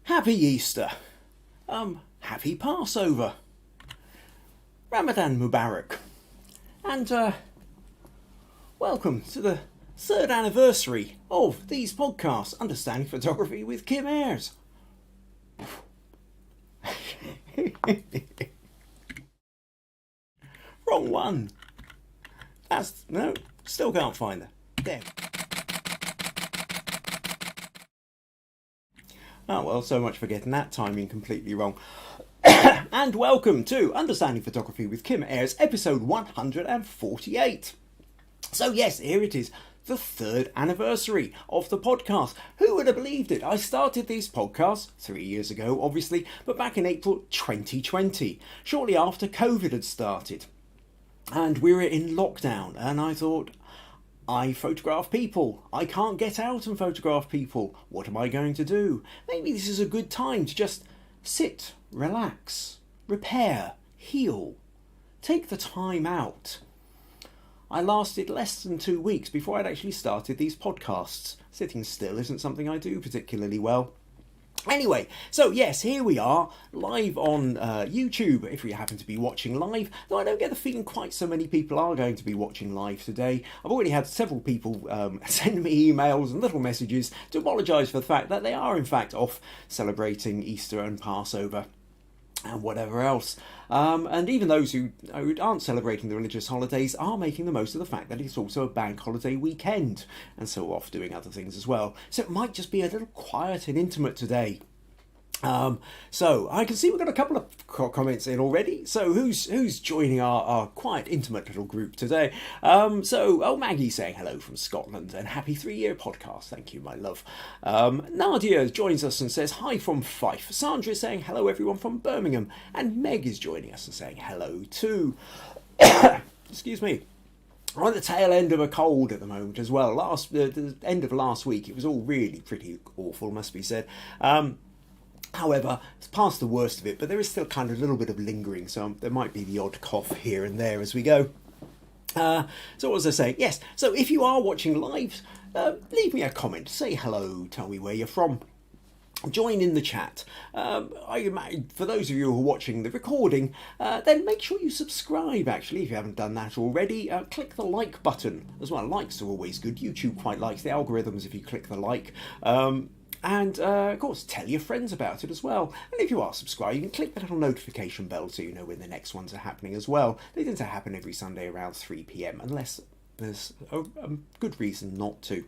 Happy Easter. Happy Passover. Ramadan Mubarak. And, welcome to the third anniversary of these podcasts, Understanding Photography with Kim Ayres. Wrong one. Still can't find that. There. Oh well, so much for getting that timing completely wrong. And welcome to Understanding Photography with Kim Ayres, episode 148. So yes, here it is, the third anniversary of the podcast. Who would have believed it? I started these podcasts 3 years ago, obviously, but back in April 2020, shortly after COVID had started. And we were in lockdown, and I thought, I photograph people. I can't get out and photograph people. What am I going to do? Maybe this is a good time to just sit, relax, repair, heal. Take the time out. I lasted less than 2 weeks before I'd actually started these podcasts. Sitting still isn't something I do particularly well. Anyway, so yes, here we are, live on YouTube, if you happen to be watching live, though I don't get the feeling quite so many people are going to be watching live today. I've already had several people send me emails and little messages to apologise for the fact that they are in fact off celebrating Easter and Passover and whatever else. And even those who aren't celebrating the religious holidays are making the most of the fact that it's also a bank holiday weekend, and so off doing other things as well. So it might just be a little quiet and intimate today. So I can see we've got a couple of comments in already. So who's joining our quite intimate little group today? Maggie saying hello from Scotland and happy 3-year podcast. Thank you, my love. Nadia joins us and says hi from Fife. Sandra is saying hello everyone from Birmingham, and Meg is joining us and saying hello too. Excuse me. I'm at the tail end of a cold at the moment as well. The end of last week it was all really pretty awful, must be said. However, it's past the worst of it, but there is still kind of a little bit of lingering, so there might be the odd cough here and there as we go. So what was I saying? Yes, so if you are watching live, leave me a comment, say hello, tell me where you're from. Join in the chat. For those of you who are watching the recording, then make sure you subscribe, actually, if you haven't done that already. Click the like button as well. Likes are always good. YouTube quite likes the algorithms if you click the like. And, of course, tell your friends about it as well. And if you are subscribed, you can click the little notification bell so you know when the next ones are happening as well. They tend to happen every Sunday around 3 p.m, unless there's a good reason not to.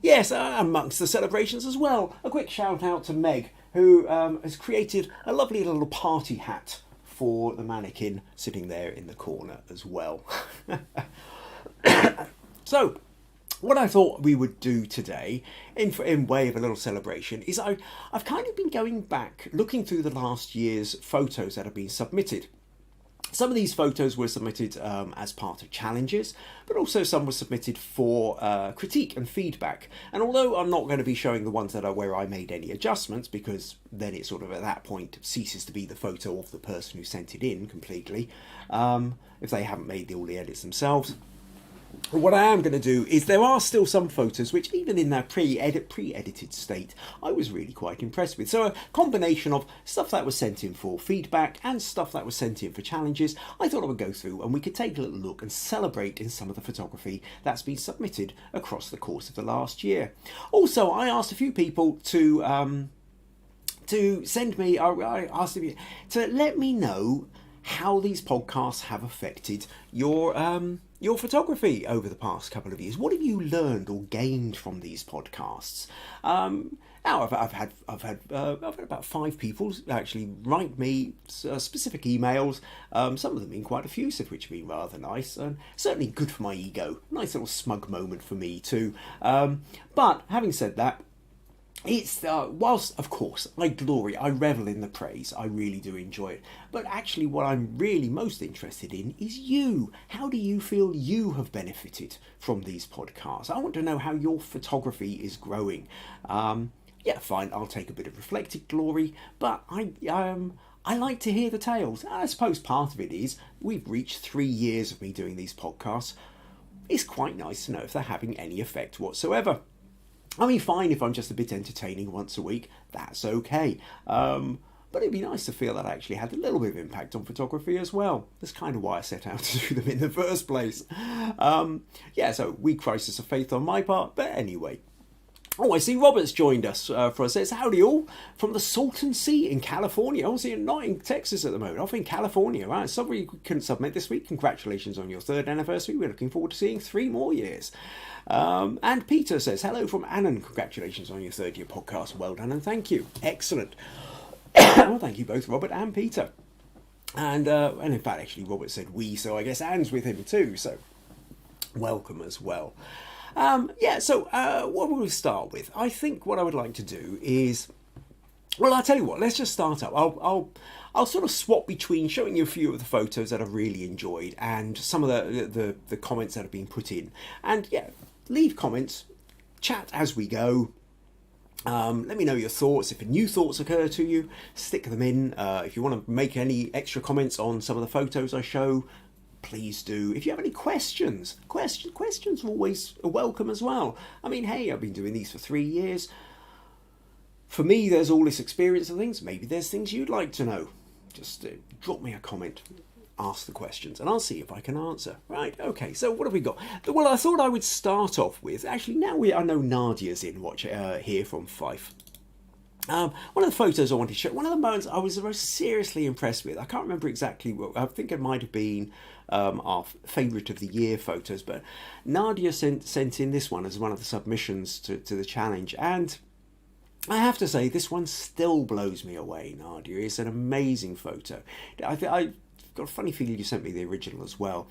Yes, amongst the celebrations as well, a quick shout out to Meg, who has created a lovely little party hat for the mannequin sitting there in the corner as well. So, what I thought we would do today, in way of a little celebration, is I've kind of been going back, looking through the last year's photos that have been submitted. Some of these photos were submitted as part of challenges, but also some were submitted for critique and feedback. And although I'm not going to be showing the ones that are where I made any adjustments, because then it sort of at that point ceases to be the photo of the person who sent it in completely, if they haven't made all the edits themselves. What I am going to do is there are still some photos which, even in their pre-edited state, I was really quite impressed with. So a combination of stuff that was sent in for feedback and stuff that was sent in for challenges, I thought I would go through and we could take a little look and celebrate in some of the photography that's been submitted across the course of the last year. Also, I asked a few people to send me, I asked them to let me know how these podcasts have affected your photography over the past couple of years. What have you learned or gained from these podcasts? Now I've had about 5 people actually write me specific emails. Some of them being quite effusive, which have been rather nice and certainly good for my ego. Nice little smug moment for me too. But having said that, it's whilst of course I revel in the praise, I really do enjoy it, but actually what I'm really most interested in is you. How do you feel you have benefited from these podcasts? I want to know how your photography is growing. Yeah, fine, I'll take a bit of reflected glory, but I like to hear the tales. I suppose part of it is we've reached 3 years of me doing these podcasts. It's quite nice to know if they're having any effect whatsoever. I mean, fine if I'm just a bit entertaining once a week, that's okay. But it'd be nice to feel that I actually had a little bit of impact on photography as well. That's kind of why I set out to do them in the first place. Yeah, so weak crisis of faith on my part, but anyway. Oh, I see Robert's joined us for us. Says, howdy all, from the Salton Sea in California. Obviously not in Texas at the moment, off in California. Right? Sorry you couldn't submit this week. Congratulations on your 3rd anniversary. We're looking forward to seeing 3 more years. And Peter says, hello from Annan. Congratulations on your 3rd year podcast. Well done and thank you. Excellent. Well, thank you both, Robert and Peter. And in fact, actually, Robert said we, so I guess Anne's with him too. So welcome as well. So what will we start with? I think what I would like to do is, well, I'll tell you what, let's just start up. I'll sort of swap between showing you a few of the photos that I've really enjoyed and some of the comments that have been put in. And yeah, leave comments, chat as we go. Let me know your thoughts. If new thoughts occur to you, stick them in. If you want to make any extra comments on some of the photos I show, please do. If you have any questions are always welcome as well. I mean, hey, I've been doing these for 3 years. For me, there's all this experience and things. Maybe there's things you'd like to know. Just drop me a comment, ask the questions, and I'll see if I can answer. Right, okay, so what have we got? Well, I thought I would start off with, actually, I know Nadia's in here from Fife. One of the photos I wanted to show, one of the moments I was most seriously impressed with, I can't remember exactly what, I think it might have been our favourite of the year photos, but Nadia sent in this one as one of the submissions to the challenge, and I have to say this one still blows me away. Nadia, it's an amazing photo. I've got a funny feeling you sent me the original as well.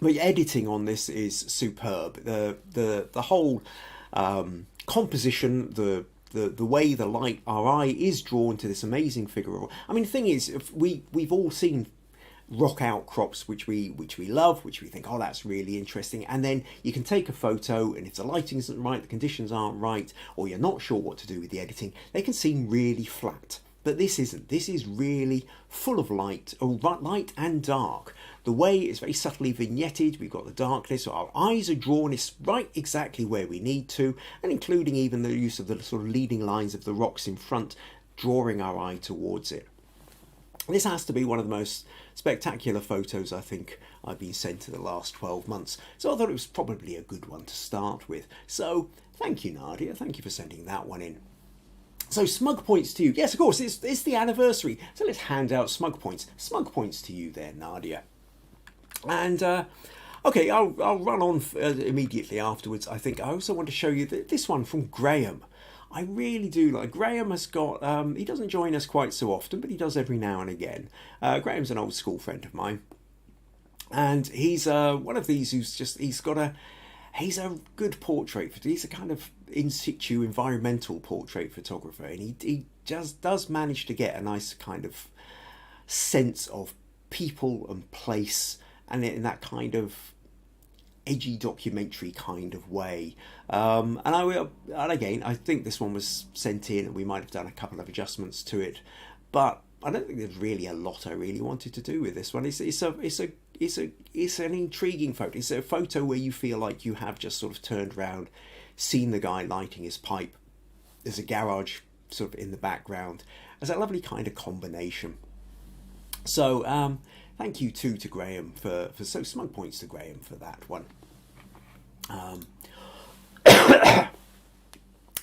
But your editing on this is superb. The whole composition, the way our eye is drawn to this amazing figure. I mean, the thing is, we've all seen rock outcrops which we love, which we think, oh, that's really interesting, and then you can take a photo, and if the lighting isn't right, the conditions aren't right, or you're not sure what to do with the editing, they can seem really flat. But this isn't. This is really full of light and dark. The way it's very subtly vignetted, we've got the darkness, so our eyes are drawn right exactly where we need to, and including even the use of the sort of leading lines of the rocks in front, drawing our eye towards it. This has to be one of the most spectacular photos I think I've been sent in the last 12 months, so I thought it was probably a good one to start with. So thank you, Nadia, thank you for sending that one in. So smug points to you. Yes, of course, it's the anniversary, so let's hand out smug points. Smug points to you there, Nadia. And okay, I'll run on immediately afterwards. I think I also want to show you this one from Graham. I really do like. Graham has got, he doesn't join us quite so often, but he does every now and again. Graham's an old school friend of mine, and he's one of these who's just, he's a good portrait photographer. He's a kind of in situ environmental portrait photographer, and he just does manage to get a nice kind of sense of people and place, and in that kind of edgy documentary kind of way. And again, I think this one was sent in, and we might have done a couple of adjustments to it, but I don't think there's really a lot I really wanted to do with this one. It's an intriguing photo. It's a photo where you feel like you have just sort of turned around, seen the guy lighting his pipe. There's a garage sort of in the background. There's a lovely kind of combination. So thank you too to Graham for so smug points to Graham for that one.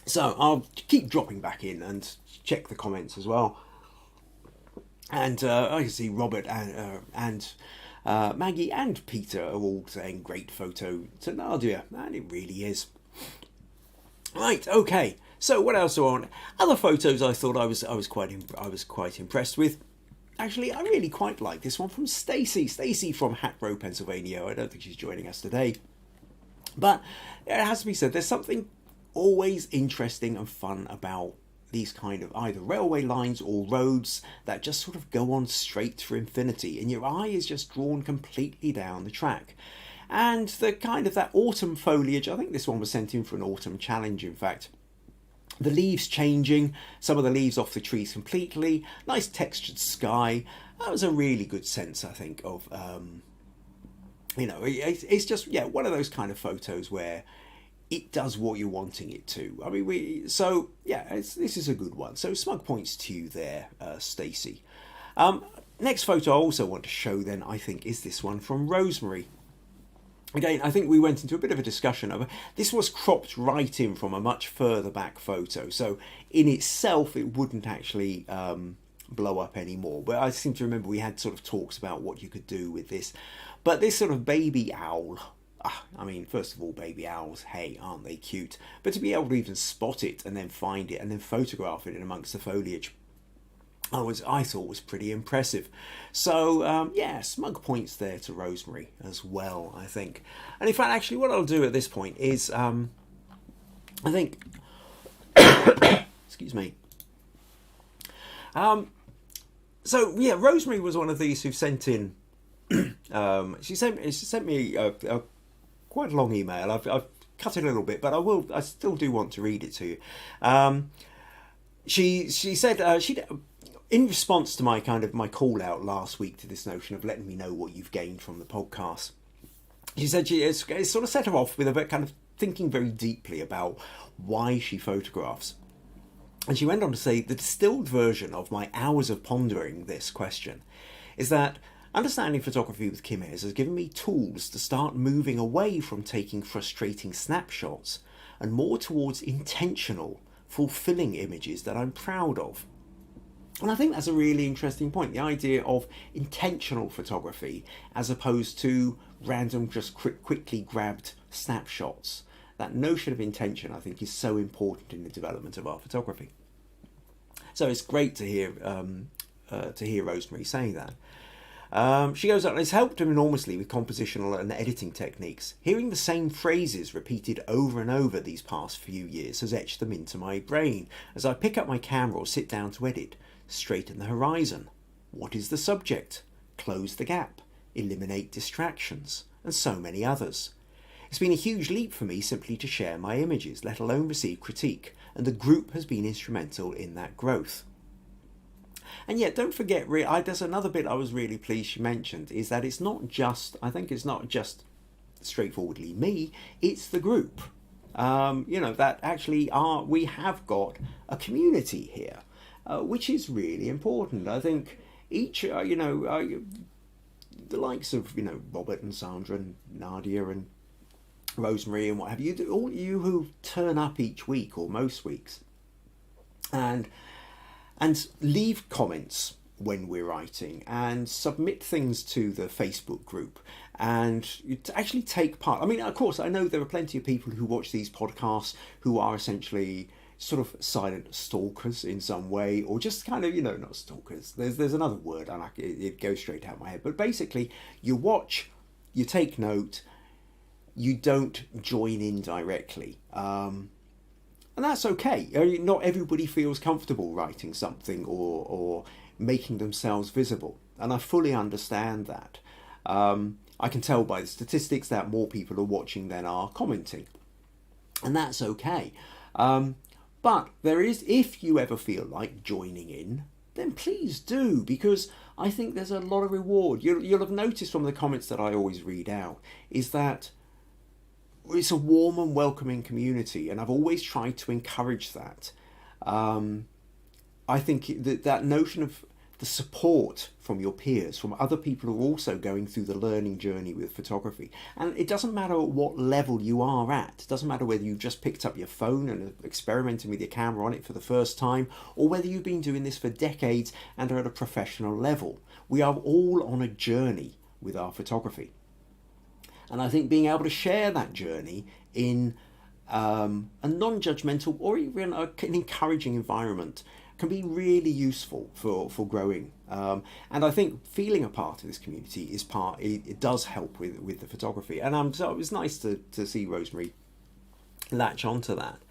So I'll keep dropping back in and check the comments as well. And I can see Robert and Maggie and Peter are all saying great photo to Nadia, and it really is. Right, okay. So what else are on? Other photos I thought I was quite impressed with. Actually, I really quite like this one from Stacy. Stacy from Hatboro, Pennsylvania. I don't think she's joining us today, but it has to be said, there's something always interesting and fun about these kind of either railway lines or roads that just sort of go on straight for infinity, and your eye is just drawn completely down the track. And the kind of that autumn foliage, I think this one was sent in for an autumn challenge, in fact. The leaves changing, some of the leaves off the trees completely, nice textured sky. That was a really good sense, I think, of, it's just, yeah, one of those kind of photos where it does what you're wanting it to. I mean, this is a good one. So smug points to you there, Stacy. Next photo I also want to show then, I think, is this one from Rosemary. Again, I think we went into a bit of a discussion over this. Was cropped right in from a much further back photo, so in itself it wouldn't actually blow up anymore. But I seem to remember we had sort of talks about what you could do with this. But this sort of baby owl, I mean, first of all, baby owls, hey, aren't they cute? But to be able to even spot it and then find it and then photograph it in amongst the foliage, I thought was pretty impressive. So smug points there to Rosemary as well, I think. And in fact, actually, what I'll do at this point is, I think, excuse me. Rosemary was one of these who sent in. She sent me a quite a long email. I've cut it a little bit, but I still do want to read it to you. She said she'd. In response to my call out last week to this notion of letting me know what you've gained from the podcast, she said it sort of set her off with a bit kind of thinking very deeply about why she photographs. And she went on to say the distilled version of my hours of pondering this question is that understanding photography with Kim Ayres has given me tools to start moving away from taking frustrating snapshots and more towards intentional, fulfilling images that I'm proud of. And I think that's a really interesting point, the idea of intentional photography as opposed to random, just quickly grabbed snapshots. That notion of intention, I think, is so important in the development of our photography. So it's great to hear Rosemary saying that. She goes on, it's helped him enormously with compositional and editing techniques. Hearing the same phrases repeated over and over these past few years has etched them into my brain as I pick up my camera or sit down to edit. Straighten the horizon. What is the subject? Close the gap. Eliminate distractions. And so many others. It's been a huge leap for me simply to share my images, let alone receive critique, and the group has been instrumental in that growth. And yet, don't forget, there's another bit I was really pleased she mentioned, is that it's not just straightforwardly me, it's the group. That actually we have got a community here. Which is really important. I think each, the likes of, Robert and Sandra and Nadia and Rosemary and what have you, all you who turn up each week or most weeks and leave comments when we're writing and submit things to the Facebook group and to actually take part. I mean, of course, I know there are plenty of people who watch these podcasts who are essentially sort of silent stalkers in some way, or just kind of, not stalkers. There's another word, and it goes straight out of my head. But basically, you watch, you take note, you don't join in directly. And that's okay. Not everybody feels comfortable writing something or making themselves visible. And I fully understand that. I can tell by the statistics that more people are watching than are commenting. And that's okay. But there is, if you ever feel like joining in, then please do, because I think there's a lot of reward. You'll have noticed from the comments that I always read out, is that it's a warm and welcoming community, and I've always tried to encourage that. I think that notion of the support from your peers, from other people who are also going through the learning journey with photography. And it doesn't matter what level you are at. It doesn't matter whether you've just picked up your phone and are experimenting with your camera on it for the first time, or whether you've been doing this for decades and are at a professional level. We are all on a journey with our photography. And I think being able to share that journey in a non-judgmental or even an encouraging environment can be really useful for growing. And I think feeling a part of this community it does help with the photography. And so it was nice to see Rosemary latch onto that.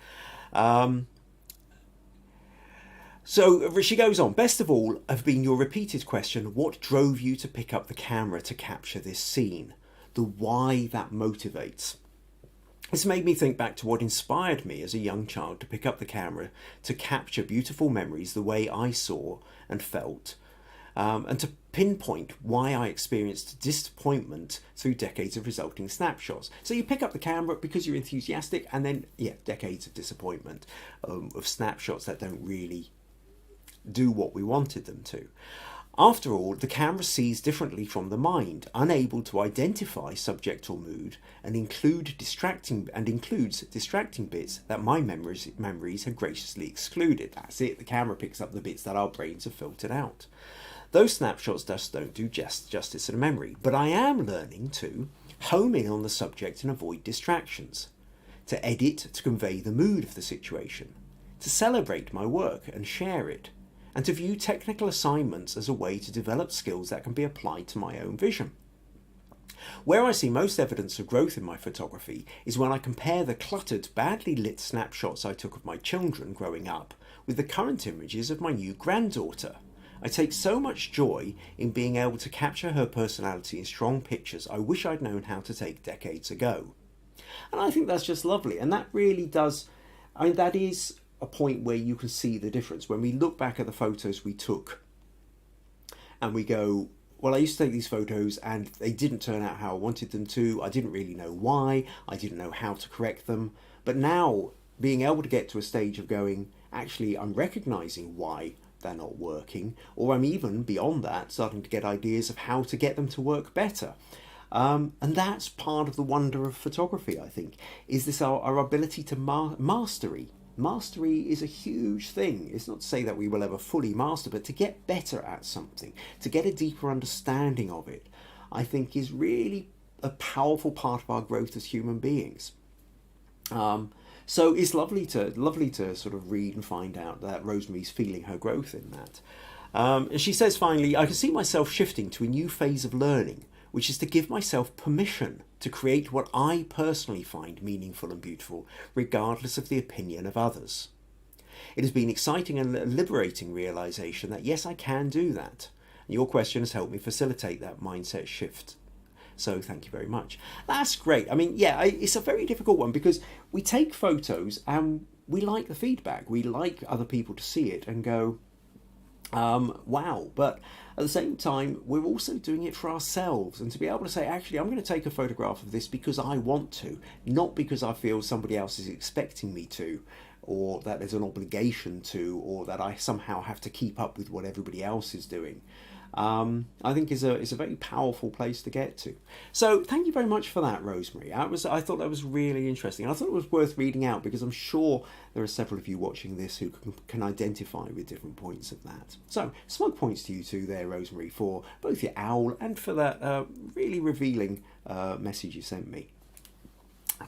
So she goes on, best of all have been your repeated question, what drove you to pick up the camera to capture this scene? The why that motivates. This made me think back to what inspired me as a young child to pick up the camera to capture beautiful memories the way I saw and felt. and to pinpoint why I experienced disappointment through decades of resulting snapshots. So you pick up the camera because you're enthusiastic, and then, yeah, decades of disappointment, of snapshots that don't really do what we wanted them to. After all, the camera sees differently from the mind, unable to identify subject or mood, and includes distracting bits that my memories had graciously excluded. That's it, the camera picks up the bits that our brains have filtered out. Those snapshots just don't do justice to the memory, but I am learning to home in on the subject and avoid distractions, to edit to convey the mood of the situation, to celebrate my work and share it, and to view technical assignments as a way to develop skills that can be applied to my own vision. Where I see most evidence of growth in my photography is when I compare the cluttered, badly lit snapshots I took of my children growing up with the current images of my new granddaughter. I take so much joy in being able to capture her personality in strong pictures I wish I'd known how to take decades ago. And I think that's just lovely, and that really does, that is a point where you can see the difference. When we look back at the photos we took and we go, well, I used to take these photos and they didn't turn out how I wanted them to. I didn't really know why. I didn't know how to correct them. But now, being able to get to a stage of going, actually, I'm recognizing why they're not working, or I'm even beyond that, starting to get ideas of how to get them to work better. And that's part of the wonder of photography, I think, is this our ability to mastery. Mastery is a huge thing. It's not to say that we will ever fully master, but to get better at something, to get a deeper understanding of it, I think is really a powerful part of our growth as human beings. So it's lovely to sort of read and find out that Rosemary's feeling her growth in that. And she says finally, I can see myself shifting to a new phase of learning, which is to give myself permission to create what I personally find meaningful and beautiful, regardless of the opinion of others. It has been exciting and liberating realization that yes, I can do that. And your question has helped me facilitate that mindset shift. So thank you very much. That's great. I mean, yeah, it's a very difficult one because we take photos and we like the feedback. We like other people to see it and go, wow. But at the same time, we're also doing it for ourselves. And to be able to say, actually, I'm going to take a photograph of this because I want to, not because I feel somebody else is expecting me to, or that there's an obligation to, or that I somehow have to keep up with what everybody else is doing. I think is a very powerful place to get to. So thank you very much for that, Rosemary. I thought that was really interesting. I thought it was worth reading out because I'm sure there are several of you watching this who can identify with different points of that. So smug points to you too there, Rosemary, for both your owl and for that really revealing message you sent me.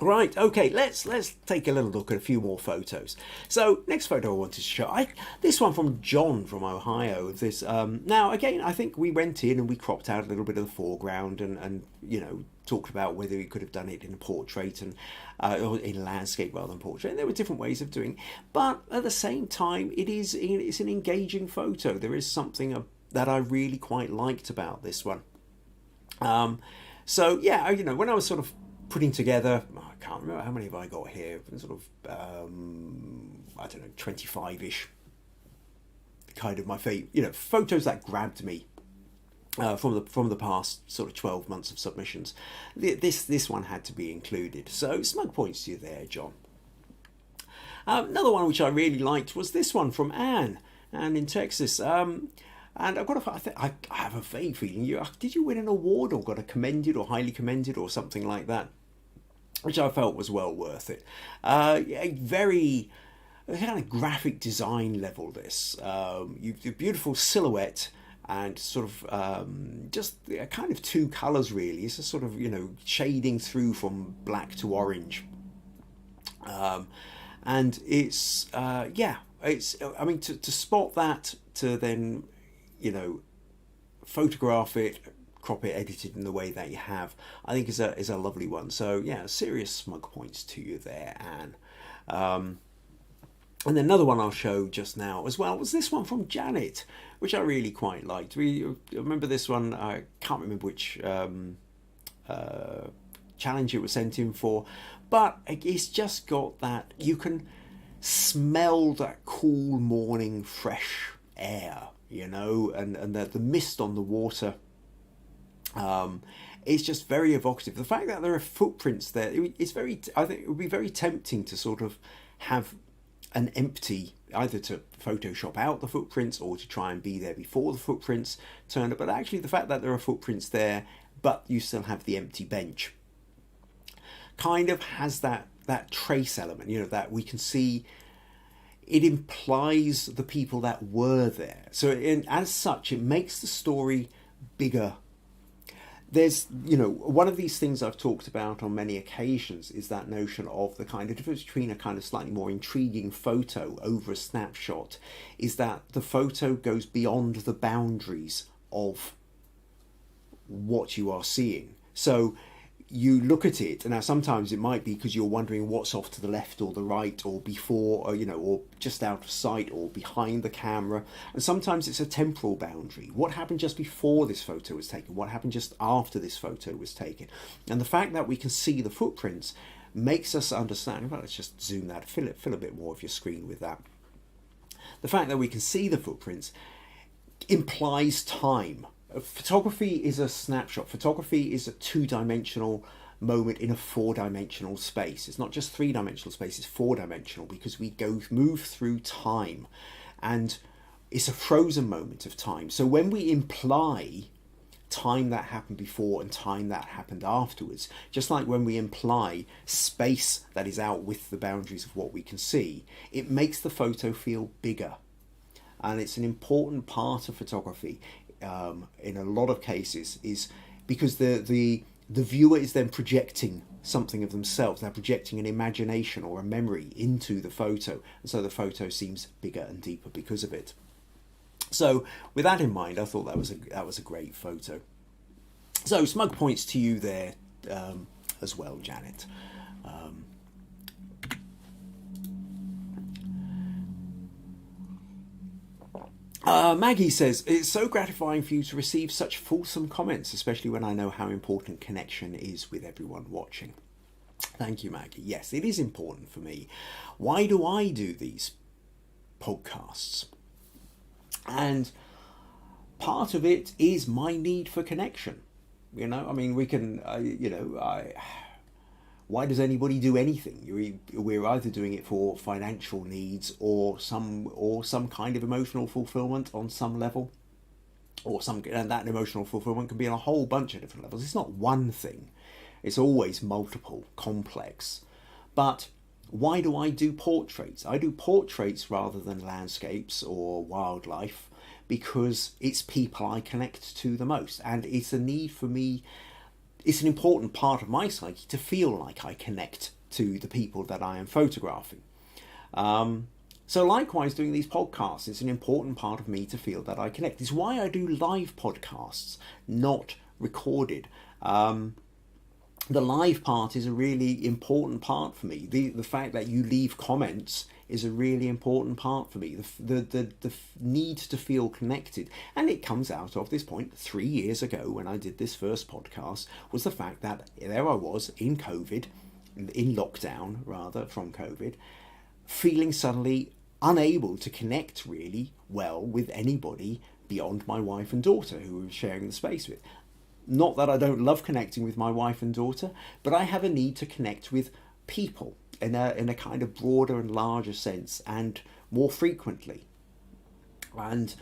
Right, okay, let's take a little look at a few more photos. So, next photo I wanted to show, this one from John from Ohio. This now, again, I think we went in and we cropped out a little bit of the foreground and you know, talked about whether we could have done it in a portrait and or in landscape rather than portrait. And there were different ways of doing it. But at the same time, it's an engaging photo. There is something that I really quite liked about this one. So, yeah, you know, when I was sort of putting together, I can't remember how many have I got here, sort of, I don't know, 25-ish, kind of my favourite, you know, photos that grabbed me from the past sort of 12 months of submissions. This one had to be included. So smug points to you there, John. Another one which I really liked was this one from Anne in Texas. And I've got I have a vague feeling did you win an award or got a commended or highly commended or something like that, which I felt was well worth it. A very kind of graphic design level. This you've beautiful silhouette and sort of just kind of two colours really. It's a sort of, you know, shading through from black to orange, and it's it's, I mean, to spot that, to then, you know, photograph it, crop it, edit it in the way that you have, I think is a lovely one. So yeah, serious smug points to you there, Anne. And then another one I'll show just now as well was this one from Janet, which I really quite liked. We remember this one, I can't remember which challenge it was sent in for, but it's just got that, you can smell that cool morning fresh air, you know, and the mist on the water. It's just very evocative. The fact that there are footprints there, it's very, I think it would be very tempting to sort of have an empty, either to Photoshop out the footprints or to try and be there before the footprints turn up. But actually the fact that there are footprints there, but you still have the empty bench, kind of has that trace element, you know, that we can see. It implies the people that were there. So as such, it makes the story bigger. There's, you know, one of these things I've talked about on many occasions is that notion of the kind of difference between a kind of slightly more intriguing photo over a snapshot is that the photo goes beyond the boundaries of what you are seeing. So you look at it, and now sometimes it might be because you're wondering what's off to the left or the right or before, or, you know, or just out of sight or behind the camera. And sometimes it's a temporal boundary. What happened just before this photo was taken? What happened just after this photo was taken? And the fact that we can see the footprints makes us understand. Well, let's just zoom that, fill a bit more of your screen with that. The fact that we can see the footprints implies time. Photography is a snapshot. Photography is a two-dimensional moment in a four-dimensional space. It's not just three-dimensional space, it's four-dimensional, because we move through time, and it's a frozen moment of time. So when we imply time that happened before and time that happened afterwards, just like when we imply space that is out with the boundaries of what we can see, it makes the photo feel bigger. And it's an important part of photography. In a lot of cases, is because the viewer is then projecting something of themselves. They're projecting an imagination or a memory into the photo, and so the photo seems bigger and deeper because of it. So with that in mind, I thought that was a great photo. So smug points to you there as well, Janet. Maggie says, it's so gratifying for you to receive such fulsome comments, especially when I know how important connection is with everyone watching. Thank you, Maggie. Yes, it is important for me. Why do I do these podcasts? And part of it is my need for connection. You know, I mean, we can, why does anybody do anything? We're either doing it for financial needs or some kind of emotional fulfillment on some level, and that emotional fulfillment can be on a whole bunch of different levels. It's not one thing; it's always multiple, complex. But why do I do portraits? I do portraits rather than landscapes or wildlife because it's people I connect to the most, and it's a need for me. It's an important part of my psyche to feel like I connect to the people that I am photographing. So likewise, doing these podcasts, it's an important part of me to feel that I connect. It's why I do live podcasts, not recorded. The live part is a really important part for me. The fact that you leave comments is a really important part for me. The need to feel connected. And it comes out of this point 3 years ago when I did this first podcast, was the fact that there I was in COVID, in lockdown rather, from COVID, feeling suddenly unable to connect really well with anybody beyond my wife and daughter who we were sharing the space with. Not that I don't love connecting with my wife and daughter, but I have a need to connect with people in a kind of broader and larger sense and more frequently. And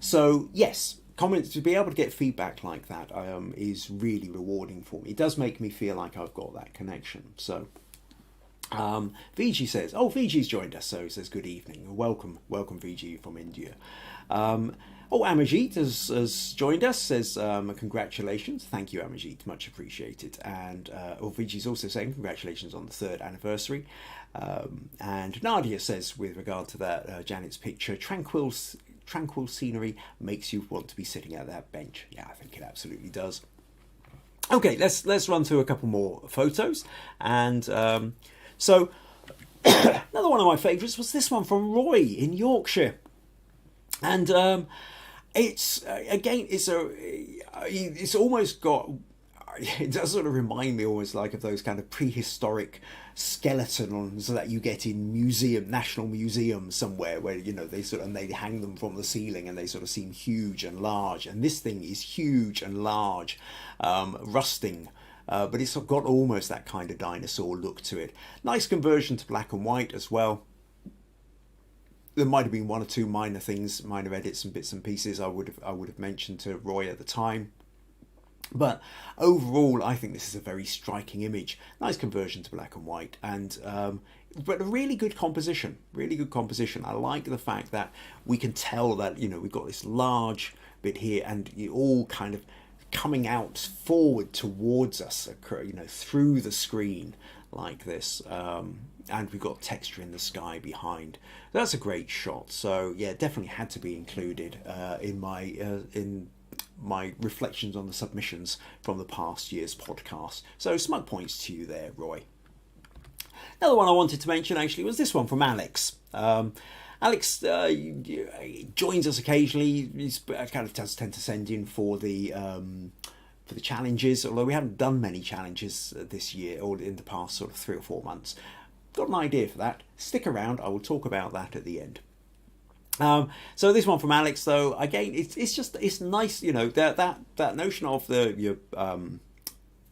so, yes, comments, to be able to get feedback like that is really rewarding for me. It does make me feel like I've got that connection. So Viji says, Viji's joined us, so he says good evening. Welcome Viji from India. Amarjeet has joined us, says congratulations. Thank you, Amarjeet, much appreciated. And Viji's also saying congratulations on the 3rd anniversary. And Nadia says, with regard to that Janet's picture, tranquil scenery makes you want to be sitting at that bench. Yeah, I think it absolutely does. Okay, let's run through a couple more photos. And so another one of my favourites was this one from Roy in Yorkshire. And it's almost got, it does sort of remind me almost like of those kind of prehistoric skeletons that you get in national museums somewhere, where they hang them from the ceiling and they sort of seem huge and large. And this thing is huge and large, rusting. But it's got almost that kind of dinosaur look to it. Nice conversion to black and white as well. There might have been one or two minor things, minor edits and bits and pieces I would have mentioned to Roy at the time. But overall, I think this is a very striking image. Nice conversion to black and white, and but a really good composition. Really good composition. I like the fact that we can tell that we've got this large bit here, and you all kind of coming out forward towards us, through the screen like this, and we've got texture in the sky behind. That's a great shot. So yeah, definitely had to be included in my reflections on the submissions from the past year's podcast. So smug points to you there, Roy. Another one I wanted to mention actually was this one from Alex. Alex joins us occasionally. He kind of does tend to send in for the challenges, although we haven't done many challenges this year or in the past sort of 3 or 4 months. Got an idea for that. Stick around. I will talk about that at the end. So this one from Alex, though, again, it's nice, that notion of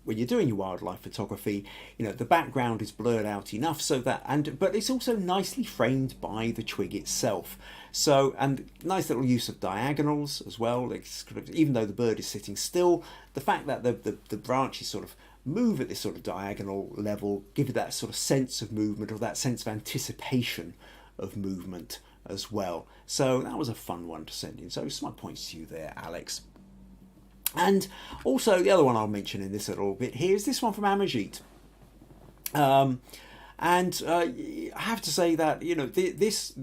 when you're doing your wildlife photography, the background is blurred out enough so that, but it's also nicely framed by the twig itself. So, and nice little use of diagonals as well. Even though the bird is sitting still, the fact that the branches sort of move at this sort of diagonal level, give it that sort of sense of movement, or that sense of anticipation of movement as well. So that was a fun one to send in. So smug points to you there, Alex. And also the other one I'll mention in this little bit here is this one from Amarjeet. I have to say that this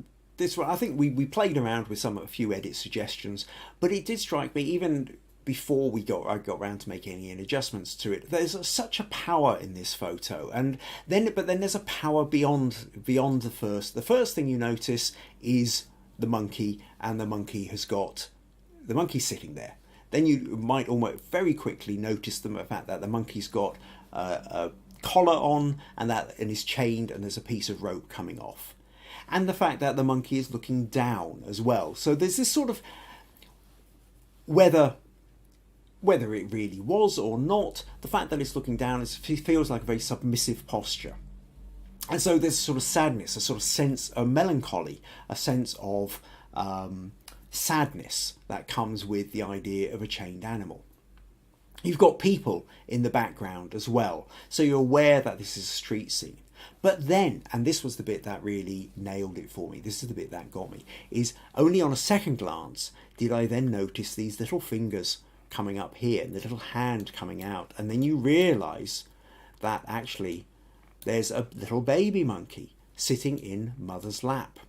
one, I think we played around with a few edit suggestions, but it did strike me, even before I got around to making any adjustments to it, there's such a power in this photo, but then there's a power beyond the first. The first thing you notice is the monkey, and the monkey's sitting there. Then you might almost very quickly notice the fact that the monkey's got a collar on and is chained, and there's a piece of rope coming off, and the fact that the monkey is looking down as well. So there's this sort of whether it really was or not, the fact that it's looking down feels like a very submissive posture. And so there's sort of sadness, a sort of sense of melancholy, a sense of sadness that comes with the idea of a chained animal. You've got people in the background as well, so you're aware that this is a street scene. But then, and this was the bit that really nailed it for me, this is the bit that got me, is only on a second glance did I then notice these little fingers coming up here and the little hand coming out, and then you realise that actually there's a little baby monkey sitting in mother's lap.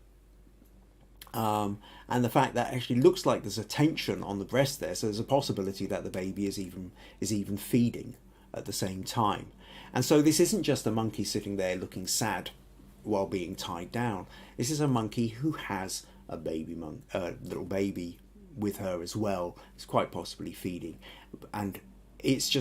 And the fact that actually looks like there's a tension on the breast there, so there's a possibility that the baby is even feeding at the same time. And so this isn't just a monkey sitting there looking sad while being tied down. This is a monkey who has a little baby with her as well. It's quite possibly feeding, and it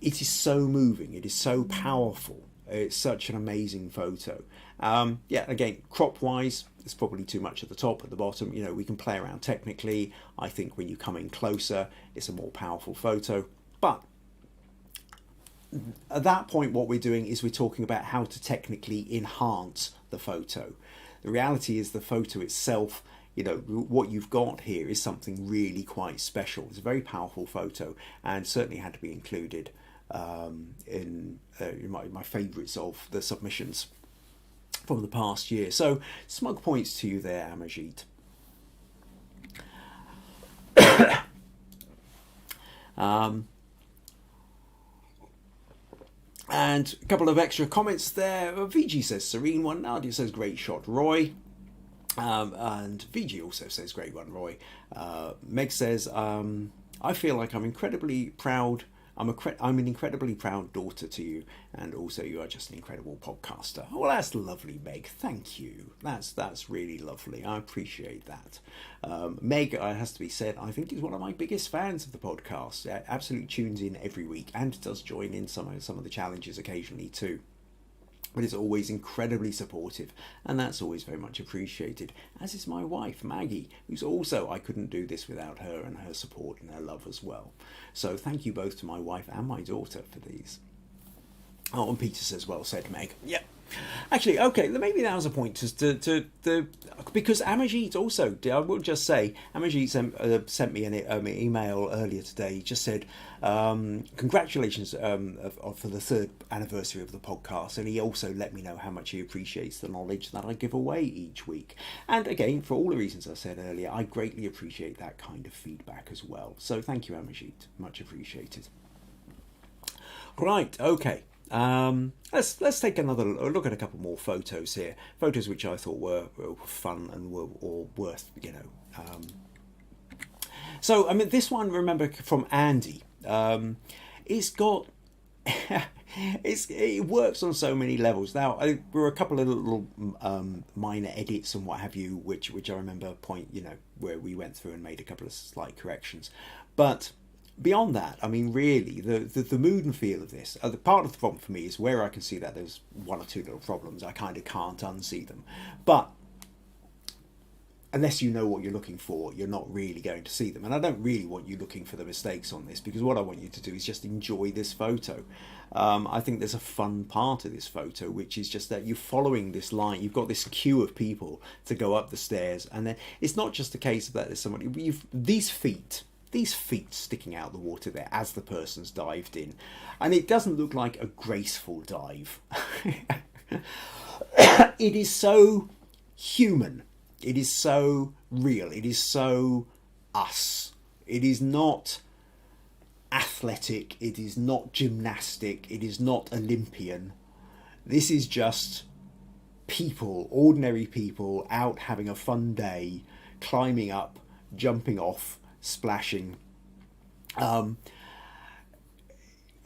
is so moving. It is so powerful. It's such an amazing photo. Again, crop wise, it's probably too much at the top. At the bottom, we can play around technically. I think when you come in closer, it's a more powerful photo. But at that point, what we're doing is we're talking about how to technically enhance the photo. The reality is the photo itself, what you've got here is something really quite special. It's a very powerful photo, and certainly had to be included in my favourites of the submissions from the past year. So smug points to you there, Amarjeet. And a couple of extra comments there. Viji says serene one. Nadia says great shot, Roy. And Viji also says great one, Roy. Meg says I feel like I'm incredibly proud I'm an incredibly proud daughter to you, and also you are just an incredible podcaster. Well, that's lovely, Meg. Thank you. That's really lovely. I appreciate that. Meg, it has to be said, I think is one of my biggest fans of the podcast. Absolutely tunes in every week and does join in some of the challenges occasionally too. But it's always incredibly supportive, and that's always very much appreciated, as is my wife, Maggie, who's also, I couldn't do this without her and her support and her love as well. So thank you both to my wife and my daughter for these. Oh, and Peter says, well said, Meg. Yep. Actually, okay, maybe that was a point because Amarjeet also, I will just say, Amarjeet sent me an email earlier today. He just said, congratulations for the 3rd anniversary of the podcast, and he also let me know how much he appreciates the knowledge that I give away each week. And again, for all the reasons I said earlier, I greatly appreciate that kind of feedback as well. So thank you, Amarjeet, much appreciated. Right, okay. Let's take another look at a couple more photos here. Photos which I thought were fun and were worth, So I mean, this one, remember, from Andy. It's got it works on so many levels. Now there were a couple of little minor edits and what have you, which I remember where we went through and made a couple of slight corrections, but beyond that, I mean, really, the mood and feel of this, the part of the problem for me is where I can see that there's one or two little problems, I kind of can't unsee them. But unless you know what you're looking for, you're not really going to see them. And I don't really want you looking for the mistakes on this, because what I want you to do is just enjoy this photo. I think there's a fun part of this photo, which is just that you're following this line. You've got this queue of people to go up the stairs, and then it's not just a case of that there's somebody. These feet sticking out the water there as the person's dived in, and it doesn't look like a graceful dive. It is so human, it is so real, it is so us. It is not athletic, it is not gymnastic, it is not Olympian. This is just people, ordinary people, out having a fun day, climbing up, jumping off, splashing.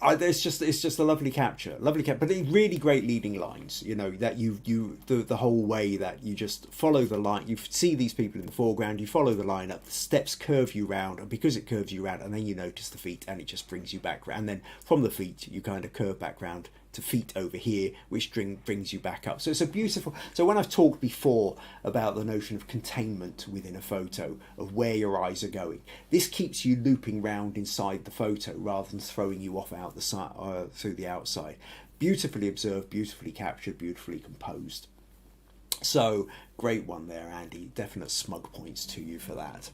It's just a lovely capture, but really great leading lines, that the whole way that you just follow the line. You see these people in the foreground, you follow the line up, the steps curve you round, and because it curves you round, and then you notice the feet, and it just brings you back round, and then from the feet you kind of curve back round to feet over here, which brings you back up. So it's a beautiful. So when I've talked before about the notion of containment within a photo, of where your eyes are going, this keeps you looping round inside the photo rather than throwing you off out the side, through the outside. Beautifully observed, beautifully captured, beautifully composed. So great one there, Andy. Definite smug points to you for that.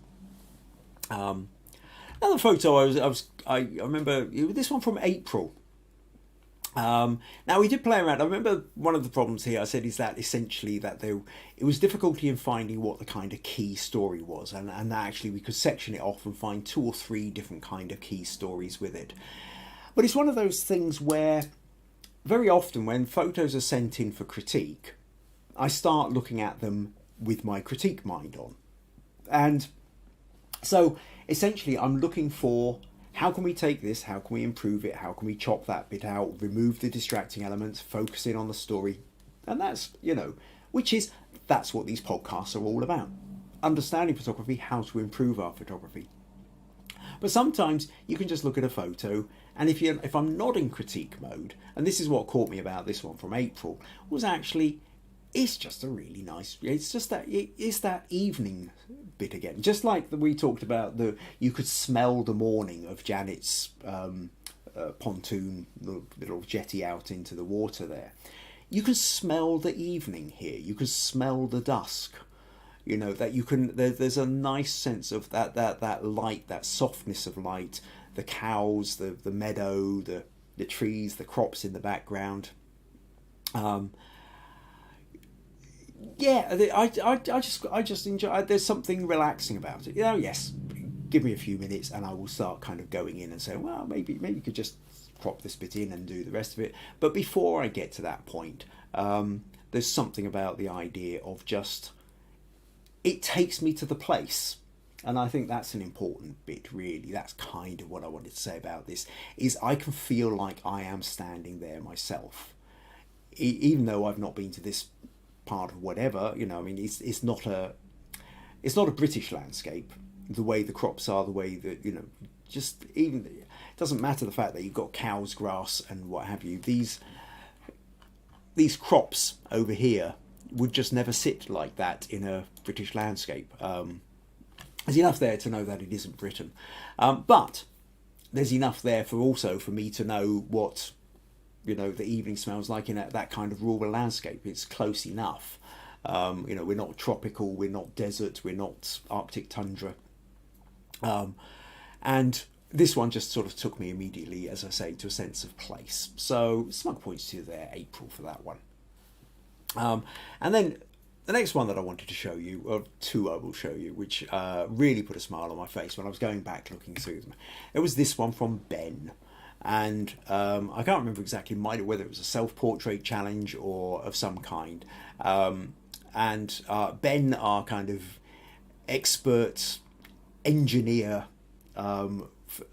Another photo I remember this one from April. Now we did play around. I remember one of the problems here I said is that essentially that it was difficulty in finding what the kind of key story was, and that actually we could section it off and find 2 or 3 different kind of key stories with it. But it's one of those things where very often when photos are sent in for critique, I start looking at them with my critique mind on, and so essentially I'm looking for, how can we take this? How can we improve it? How can we chop that bit out, remove the distracting elements, focus in on the story? And that's, that's what these podcasts are all about. Understanding photography, how to improve our photography. But sometimes you can just look at a photo, and if I'm not in critique mode, and this is what caught me about this one from April, was actually, it's just a really nice, it's just that, it's that evening bit again. Just like we talked about, you could smell the morning of Janet's pontoon, the little jetty out into the water there. You can smell the evening here. You can smell the dusk. That you can, there's a nice sense of that light, that softness of light, the cows, the meadow, the trees, the crops in the background. I just enjoy. There's something relaxing about it. Yes, give me a few minutes and I will start kind of going in and saying, well, maybe you could just crop this bit in and do the rest of it. But before I get to that point, there's something about the idea of just, it takes me to the place. And I think that's an important bit, really. That's kind of what I wanted to say about this, is I can feel like I am standing there myself. Even though I've not been to this part of whatever, you know, I mean, it's not a British landscape, the way the crops are, the way that, you know, just even, it doesn't matter the fact that you've got cows, grass and what have you. These crops over here would just never sit like that in a British landscape. There's enough there to know that it isn't Britain, but there's enough there for me to know what, you know, the evening smells like in that kind of rural landscape. It's close enough. You know, we're not tropical, we're not desert, we're not Arctic tundra, and this one just sort of took me immediately, as I say, to a sense of place. So smug points to there, April, for that one. And then the next one that I wanted to show you, or two I will show you, which really put a smile on my face when I was going back looking through them. It was this one from Ben. And I can't remember exactly whether it was a self-portrait challenge or of some kind. And Ben, our kind of expert engineer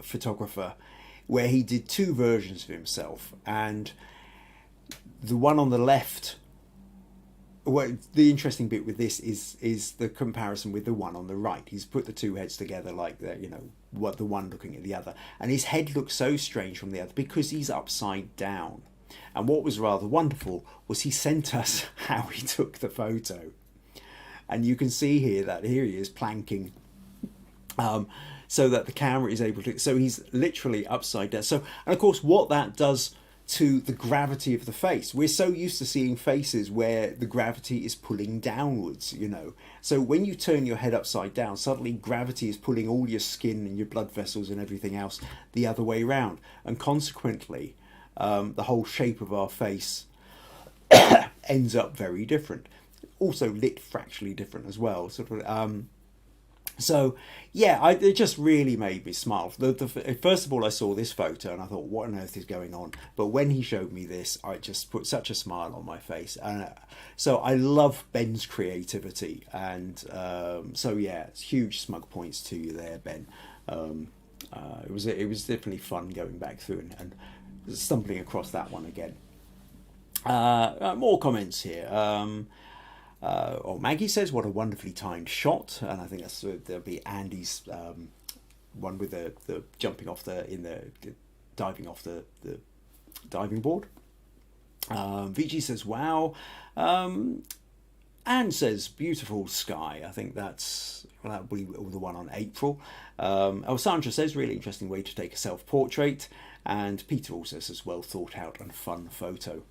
photographer, where he did two versions of himself. And the one on the left, well, the interesting bit with this is the comparison with the one on the right. He's put the two heads together like that, you know, what the one looking at the other, and his head looks so strange from the other because he's upside down. And what was rather wonderful was he sent us how he took the photo, and you can see here he is planking, so that the camera is able to, so he's literally upside down. So, and of course what that does to the gravity of the face. We're so used to seeing faces where the gravity is pulling downwards, you know. So when you turn your head upside down, suddenly gravity is pulling all your skin and your blood vessels and everything else the other way around. And consequently, the whole shape of our face ends up very different. Also lit fractionally different as well. Sort of. So yeah, it just really made me smile. First of all, I saw this photo and I thought, what on earth is going on? But when he showed me this, I just put such a smile on my face. And so I love Ben's creativity. And so yeah, it's huge smug points to you there, Ben. It was definitely fun going back through and stumbling across that one again. More comments here. Maggie says, what a wonderfully timed shot. And I think there'll be Andy's one with the jumping off diving off the diving board. Viji says, wow. Anne says, beautiful sky. I think that'll be the one on April. Sandra says, really interesting way to take a self-portrait. And Peter also says, well thought out and fun photo.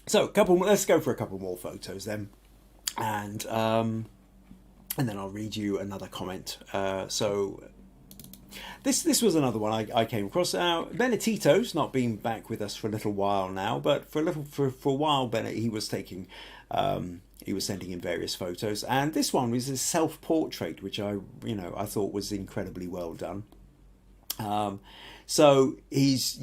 So let's go for a couple more photos then, and then I'll read you another comment. So this was another one I came across. Bennitito's not been back with us for a little while now, but for a while, Bennett, he was sending in various photos, and this one was a self-portrait, which I thought was incredibly well done. So he's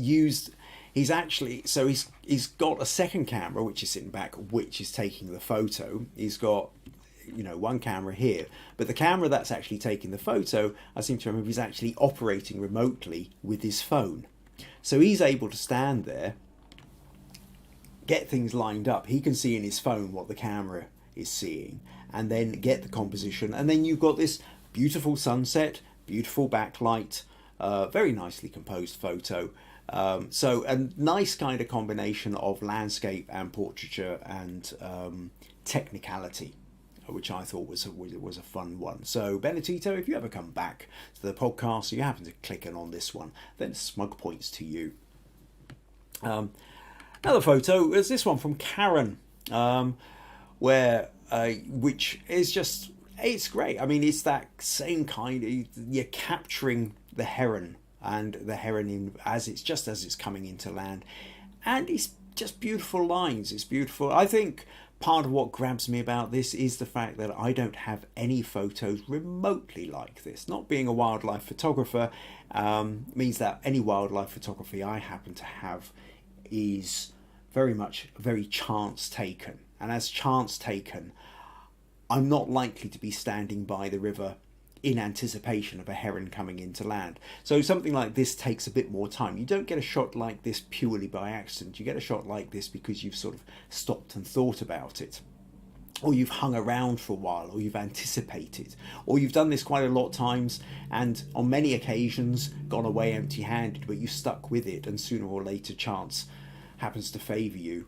got a second camera which is sitting back, which is taking the photo. He's got, one camera here, but the camera that's actually taking the photo, I seem to remember, he's actually operating remotely with his phone. So he's able to stand there, get things lined up. He can see in his phone what the camera is seeing, and then get the composition. And then you've got this beautiful sunset, beautiful backlight, very nicely composed photo. So a nice kind of combination of landscape and portraiture and technicality, which I thought was a fun one. So Bennitito, if you ever come back to the podcast, so you happen to click in on this one, then smug points to you. Another photo is this one from Karen, which is just, it's great. I mean, it's that same kind, you're capturing the heron, and the heron as it's coming into land, and it's just beautiful lines. It's beautiful. I think part of what grabs me about this is the fact that I don't have any photos remotely like this. Not being a wildlife photographer means that any wildlife photography I happen to have is very chance taken, and as chance taken, I'm not likely to be standing by the river in anticipation of a heron coming into land. So something like this takes a bit more time. You don't get a shot like this purely by accident. You get a shot like this because you've sort of stopped and thought about it, or you've hung around for a while, or you've anticipated, or you've done this quite a lot of times and on many occasions gone away empty-handed, but you stuck with it, and sooner or later chance happens to favour you.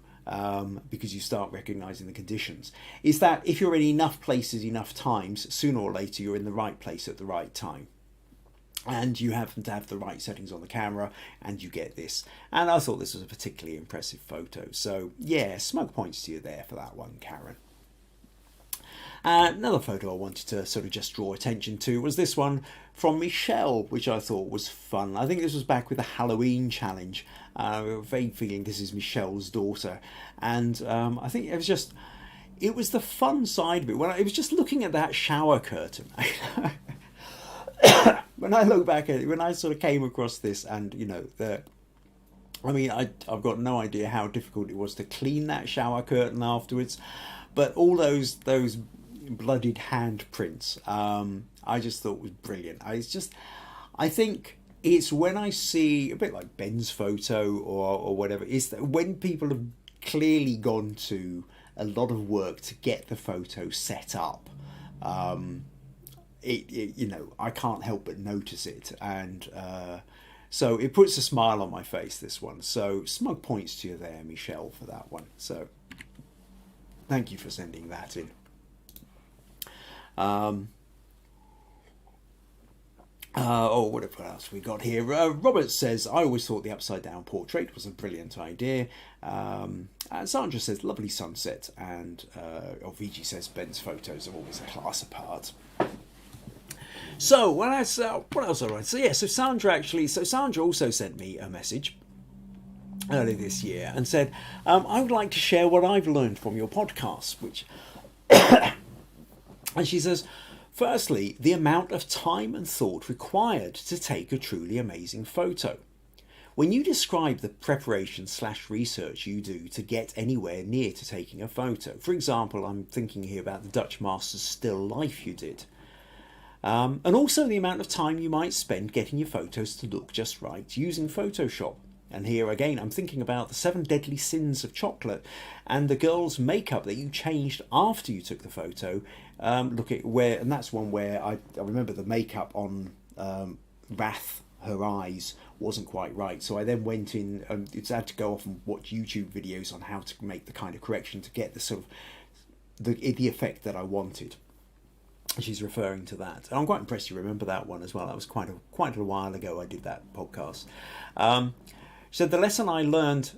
Because you start recognising the conditions, is that if you're in enough places enough times, sooner or later you're in the right place at the right time, and you happen to have the right settings on the camera, and you get this. And I thought this was a particularly impressive photo, so yeah, smug points to you there for that one, Karen. Another photo I wanted to sort of just draw attention to was this one from Michele, which I thought was fun. I think this was back with the Halloween challenge. I have a vague feeling this is Michele's daughter. And I think it was the fun side of it. When I was just looking at that shower curtain, when I look back at it, when I sort of came across this, and I've got no idea how difficult it was to clean that shower curtain afterwards, but all those bloodied handprints, I just thought was brilliant. I think it's when I see, a bit like Ben's photo or whatever, is that when people have clearly gone to a lot of work to get the photo set up, I can't help but notice it, and so it puts a smile on my face, this one. So smug points to you there, Michele, for that one. So thank you for sending that in. What else we got here? Robert says, I always thought the upside down portrait was a brilliant idea. And Sandra says, lovely sunset. And Viji says, Ben's photos are always a class apart. So what else I write? So Sandra also sent me a message earlier this year and said, I would like to share what I've learned from your podcast, which and she says, firstly, the amount of time and thought required to take a truly amazing photo. When you describe the preparation/research you do to get anywhere near to taking a photo, for example, I'm thinking here about the Dutch Masters still life you did, and also the amount of time you might spend getting your photos to look just right using Photoshop. And here again, I'm thinking about the 7 deadly sins of chocolate and the girl's makeup that you changed after you took the photo. Look at where, and that's one where I remember the makeup on Wrath, her eyes, wasn't quite right. So I then went in, it's had to go off and watch YouTube videos on how to make the kind of correction to get the sort of the effect that I wanted. She's referring to that. And I'm quite impressed you remember that one as well. That was quite a while ago I did that podcast. So the lesson I learned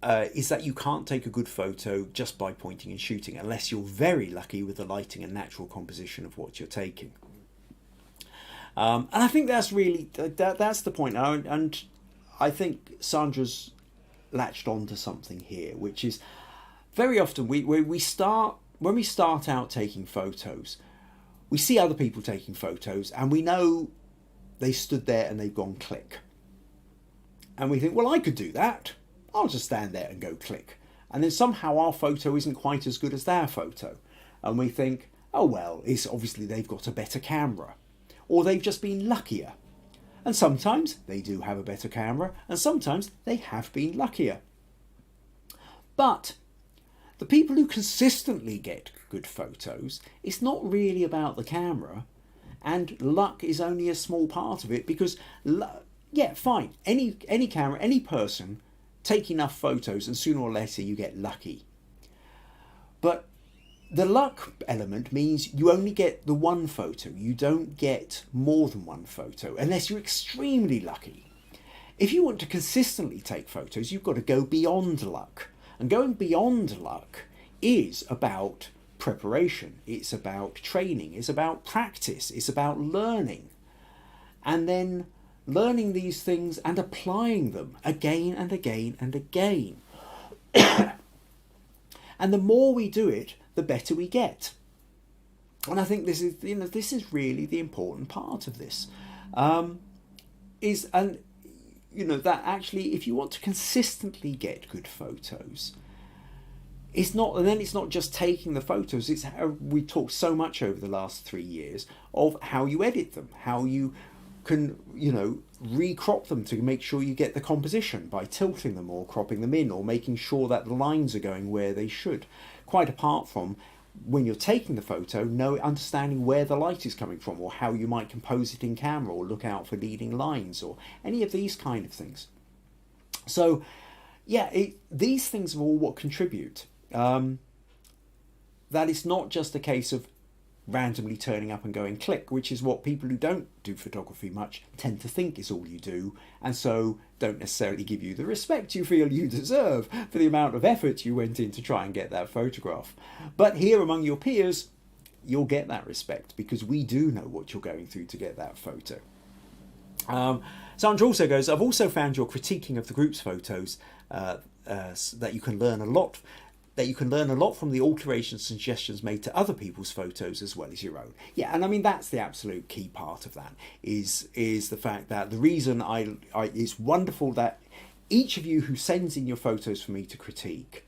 is that you can't take a good photo just by pointing and shooting unless you're very lucky with the lighting and natural composition of what you're taking. And I think that's really, that's the point. And I think Sandra's latched onto something here, which is very often when we start out taking photos, we see other people taking photos and we know they stood there and they've gone click. And we think, well, I could do that. I'll just stand there and go click. And then somehow our photo isn't quite as good as their photo. And we think, oh, well, it's obviously they've got a better camera. Or they've just been luckier. And sometimes they do have a better camera. And sometimes they have been luckier. But the people who consistently get good photos, it's not really about the camera. And luck is only a small part of it, because yeah, fine. Any camera, any person, take enough photos and sooner or later you get lucky. But the luck element means you only get the one photo. You don't get more than one photo unless you're extremely lucky. If you want to consistently take photos, you've got to go beyond luck. And going beyond luck is about preparation. It's about training. It's about practice. It's about learning. And then learning these things and applying them again and again and again. And the more we do it, the better we get. And I think this is really the important part of this. That actually, if you want to consistently get good photos, it's not, and then it's not just taking the photos, it's how we talked so much over the last 3 years of how you edit them, how you can, recrop them to make sure you get the composition by tilting them or cropping them in or making sure that the lines are going where they should. Quite apart from when you're taking the photo, understanding where the light is coming from or how you might compose it in camera or look out for leading lines or any of these kind of things. So yeah, these things are all what contribute. That it's not just a case of randomly turning up and going click, which is what people who don't do photography much tend to think is all you do, and so don't necessarily give you the respect you feel you deserve for the amount of effort you went in to try and get that photograph. But here among your peers, you'll get that respect because we do know what you're going through to get that photo. Sandra also goes, I've also found your critiquing of the group's photos that you can learn a lot from the alterations and suggestions made to other people's photos as well as your own. Yeah, and I mean that's the absolute key part of that is the fact that the reason it's wonderful that each of you who sends in your photos for me to critique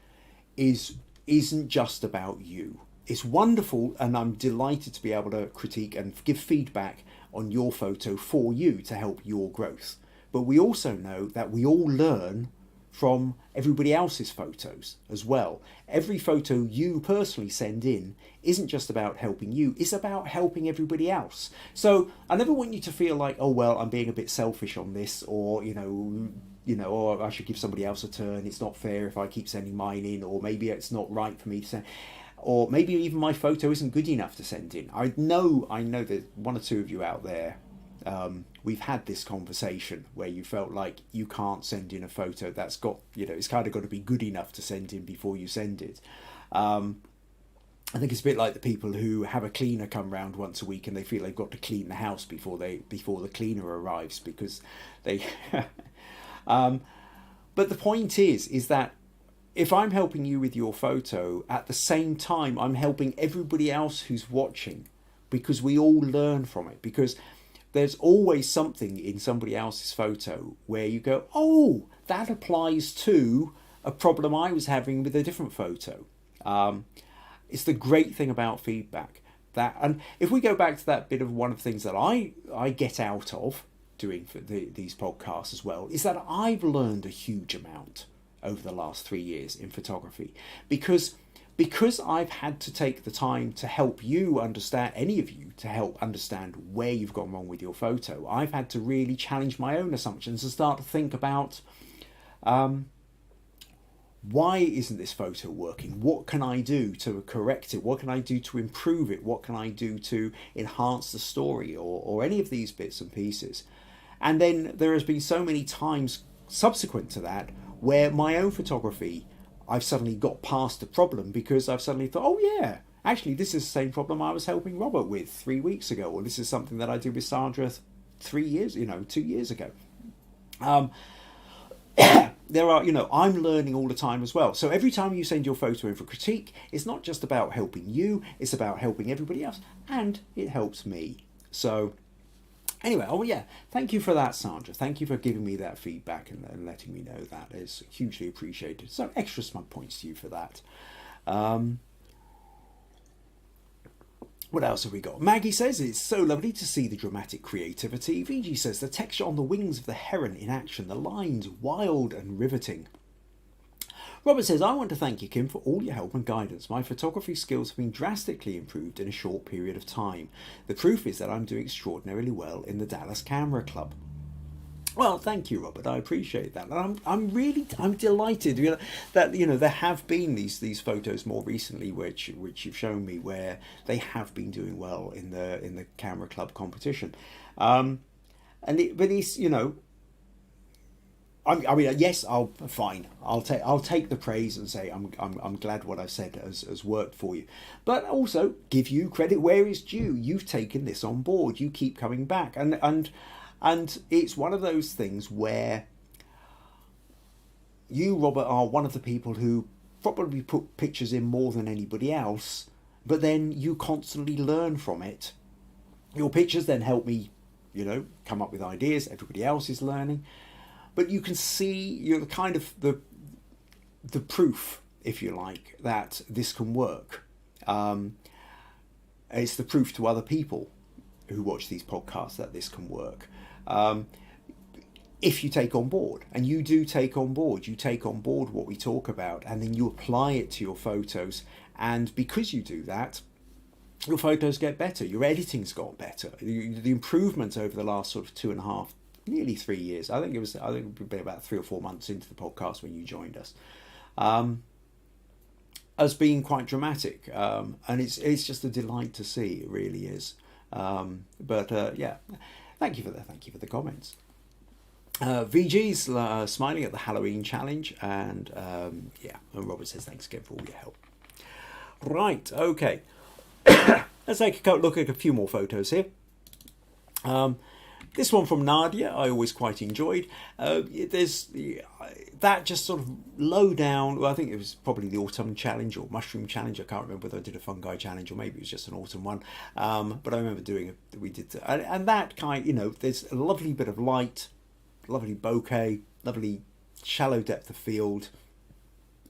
isn't just about you. It's wonderful, and I'm delighted to be able to critique and give feedback on your photo for you to help your growth. But we also know that we all learn from everybody else's photos as well. Every photo you personally send in isn't just about helping you, it's about helping everybody else. So I never want you to feel like, oh well, I'm being a bit selfish on this, or or I should give somebody else a turn, it's not fair if I keep sending mine in, or maybe it's not right for me to send, or maybe even my photo isn't good enough to send in. I know that one or two of you out there, we've had this conversation where you felt like you can't send in a photo that's got, it's kind of got to be good enough to send in before you send it. I think it's a bit like the people who have a cleaner come round once a week and they feel they've got to clean the house before the cleaner arrives because they. But the point is that if I'm helping you with your photo, at the same time I'm helping everybody else who's watching, because we all learn from it. Because there's always something in somebody else's photo where you go, oh, that applies to a problem I was having with a different photo. It's the great thing about feedback. And if we go back to that bit of one of the things that I get out of doing for these podcasts as well, is that I've learned a huge amount over the last 3 years in photography. Because I've had to take the time to help you understand, any of you, to help understand where you've gone wrong with your photo. I've had to really challenge my own assumptions and start to think about why isn't this photo working? What can I do to correct it? What can I do to improve it? What can I do to enhance the story, or any of these bits and pieces? And then there has been so many times subsequent to that where my own photography, I've suddenly got past the problem because I've suddenly thought, oh yeah, actually this is the same problem I was helping Robert with 3 weeks ago, or this is something that I did with Sandra 2 years ago. There are, I'm learning all the time as well. So every time you send your photo in for critique, it's not just about helping you, it's about helping everybody else, and it helps me. So anyway, oh yeah, thank you for that, Sandra. Thank you for giving me that feedback and letting me know that. It's hugely appreciated. So extra smug points to you for that. What else have we got? Maggie says, it's so lovely to see the dramatic creativity. Viji says, the texture on the wings of the heron in action, the lines wild and riveting. Robert says, I want to thank you, Kim, for all your help and guidance. My photography skills have been drastically improved in a short period of time. The proof is that I'm doing extraordinarily well in the Dallas Camera Club. Well, thank you, Robert. I appreciate that. And I'm delighted that there have been these photos more recently which you've shown me where they have been doing well in the Camera Club competition. Yes, I'll take the praise and say I'm glad what I've said has worked for you, but also give you credit where it's due. You've taken this on board. You keep coming back, and it's one of those things where you, Robert, are one of the people who probably put pictures in more than anybody else, but then you constantly learn from it. Your pictures then help me, come up with ideas. Everybody else is learning. But you can see the proof if you like, that this can work. It's the proof to other people who watch these podcasts that this can work. If you take on board, and you do take on board, what we talk about, and then you apply it to your photos. And because you do that, your photos get better, your editing's got better. The improvements over the last sort of 2.5, nearly 3 years, I think it would be about 3 or 4 months into the podcast when you joined us, has been quite dramatic. And it's just a delight to see, it really is. Yeah, thank you for the comments. VG's smiling at the Halloween challenge, and and Robert says thanks again for all your help. Right, okay. Let's take a look at a few more photos here. This one from Nadia I always quite enjoyed. There's that just sort of low down, well, I think it was probably the autumn challenge or mushroom challenge. I can't remember whether I did a fungi challenge or maybe it was just an autumn one. But I remember and that kind, there's a lovely bit of light, lovely bokeh, lovely shallow depth of field,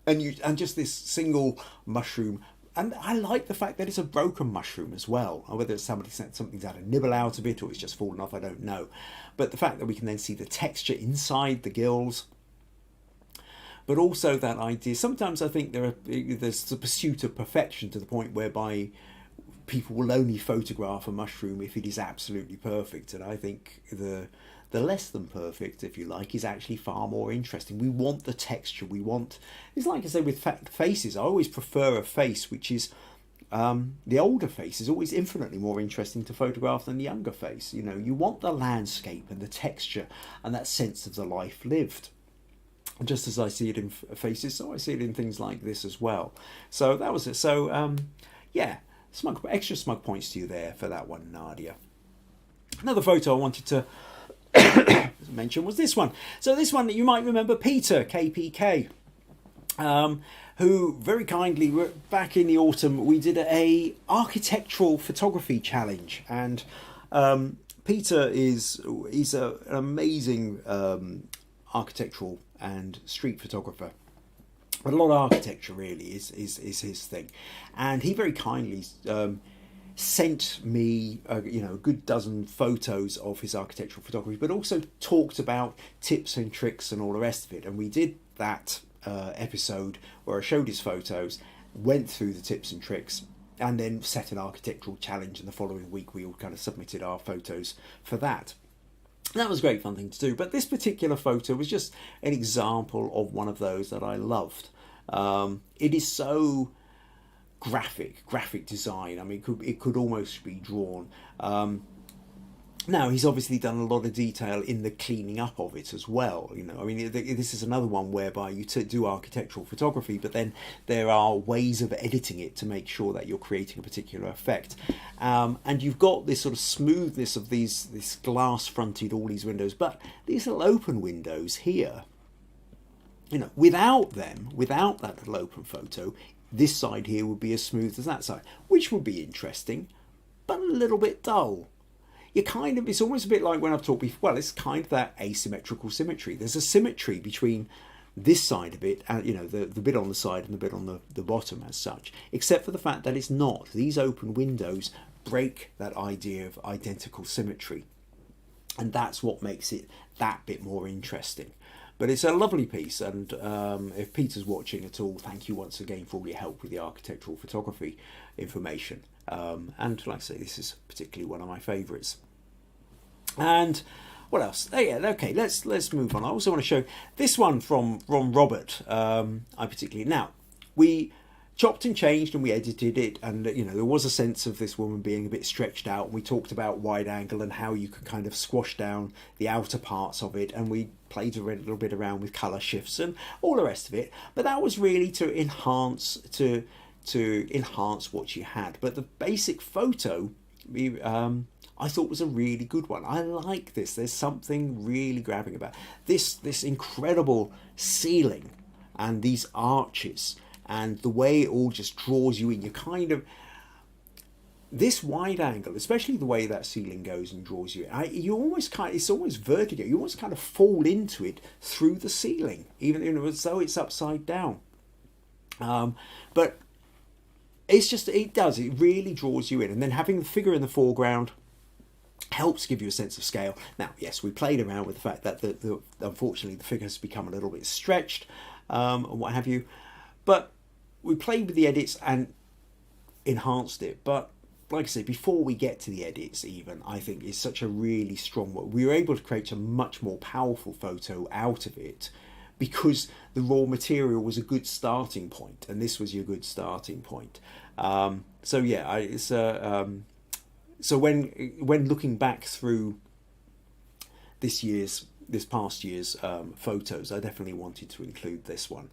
and just this single mushroom. And I like the fact that it's a broken mushroom as well. Whether it's something's had a nibble out of it or it's just fallen off, I don't know. But the fact that we can then see the texture inside the gills, but also that idea. Sometimes I think there's the pursuit of perfection to the point whereby people will only photograph a mushroom if it is absolutely perfect. And I think the less than perfect, if you like, is actually far more interesting. We want the texture. It's like I say with faces. I always prefer a face which is, the older face is always infinitely more interesting to photograph than the younger face. You want the landscape and the texture and that sense of the life lived. Just as I see it in faces, so I see it in things like this as well. So that was it. So, extra smug points to you there for that one, Nadia. Another photo I wanted to mention was this one. So this one, you might remember Peter, KPK, who very kindly, back in the autumn, we did a architectural photography challenge. And Peter is an amazing architectural and street photographer. But a lot of architecture really is his thing. And he very kindly sent me a good dozen photos of his architectural photography, but also talked about tips and tricks and all the rest of it. And we did that episode where I showed his photos, went through the tips and tricks, and then set an architectural challenge. And the following week we all kind of submitted our photos for that. That was a great fun thing to do. But this particular photo was just an example of one of those that I loved. It is so graphic design. I mean, it could almost be drawn. Now, he's obviously done a lot of detail in the cleaning up of it as well. I mean, this is another one whereby you do architectural photography, but then there are ways of editing it to make sure that you're creating a particular effect. And you've got this sort of smoothness of this glass fronted, all these windows, but these little open windows here, without that little open photo, this side here would be as smooth as that side, which would be interesting, but a little bit dull. It's almost a bit like when I've talked before, well, it's kind of that asymmetrical symmetry. There's a symmetry between this side of it and, the bit on the side and the bit on the bottom as such, except for the fact that it's not. These open windows break that idea of identical symmetry. And that's what makes it that bit more interesting. But it's a lovely piece, and if Peter's watching at all, thank you once again for all your help with the architectural photography information. And like I say, this is particularly one of my favourites. And what else? Oh, yeah, okay, let's move on. I also want to show this one from Robert. Now, we chopped and changed and we edited it, and there was a sense of this woman being a bit stretched out. We talked about wide angle and how you could kind of squash down the outer parts of it, and we played a little bit around with colour shifts and all the rest of it. But that was really to enhance what you had. But the basic photo, I thought was a really good one. I like this. There's something really grabbing about this incredible ceiling and these arches. And the way it all just draws you in, you kind of, this wide angle, especially the way that ceiling goes and draws you in, it's almost vertigo. You almost kind of fall into it through the ceiling, even as though it's upside down. But it's just, it really draws you in. And then having the figure in the foreground helps give you a sense of scale. Now, yes, we played around with the fact that unfortunately the figure has become a little bit stretched, and what have you. But we played with the edits and enhanced it. But like I say, before we get to the edits even, I think it's such a really strong one. We were able to create a much more powerful photo out of it because the raw material was a good starting point, and this was your good starting point. So yeah, it's so when looking back through this past year's photos, I definitely wanted to include this one,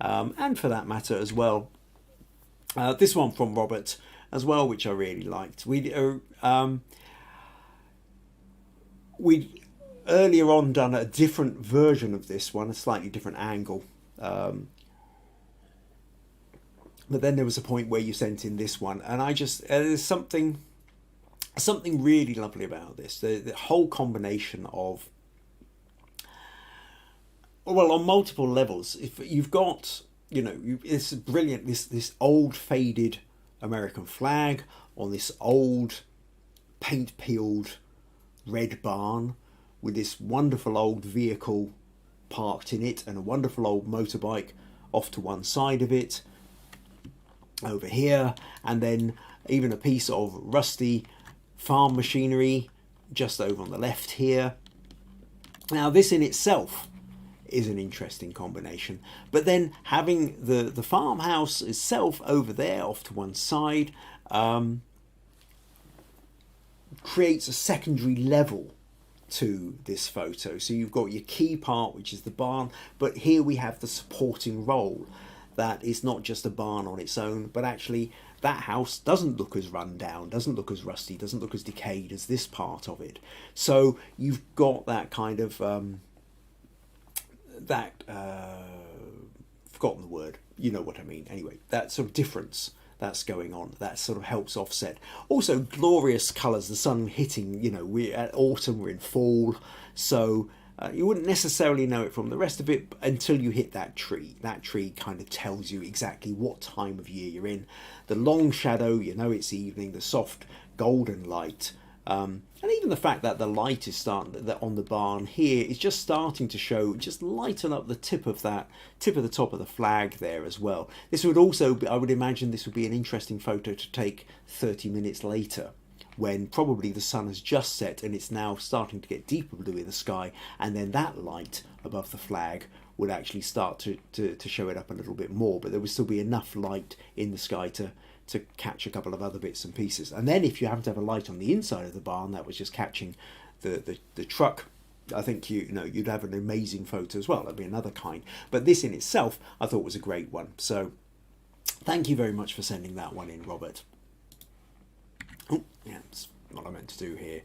and for that matter as well, this one from Robert as well, which I really liked. We'd earlier on done a different version of this one, a slightly different angle, but then there was a point where you sent in this one, and I just there's something really lovely about this. The whole combination of, well, on multiple levels. If you've got, it's brilliant. This old faded American flag on this old paint peeled red barn with this wonderful old vehicle parked in it and a wonderful old motorbike off to one side of it over here, and then even a piece of rusty farm machinery just over on the left here. Now this in itself is an interesting combination, but then having the farmhouse itself over there off to one side creates a secondary level to this photo. So you've got your key part, which is the barn, but here we have the supporting role that is not just a barn on its own, but actually that house doesn't look as run down, doesn't look as rusty, doesn't look as decayed as this part of it. So you've got that kind of forgotten the word, you know what I mean. Anyway, that sort of difference that's going on, that sort of helps offset. Also glorious colours, the sun hitting, we're at autumn, we're in fall, so you wouldn't necessarily know it from the rest of it until you hit that tree. That tree kind of tells you exactly what time of year you're in. The long shadow, it's evening, the soft golden light, and even the fact that the light is starting on the barn here is just starting to show, just lighten up the tip of the top of the flag there as well. This would also be, I would imagine this would be an interesting photo to take 30 minutes later, when probably the sun has just set and it's now starting to get deeper blue in the sky, and then that light above the flag would actually start to show it up a little bit more, but there would still be enough light in the sky to catch a couple of other bits and pieces. And then if you happen to have a light on the inside of the barn that was just catching the truck, I think you'd have an amazing photo as well. That'd be another kind. But this in itself I thought was a great one. So thank you very much for sending that one in, Robert. Oh, yeah, that's what I meant to do here.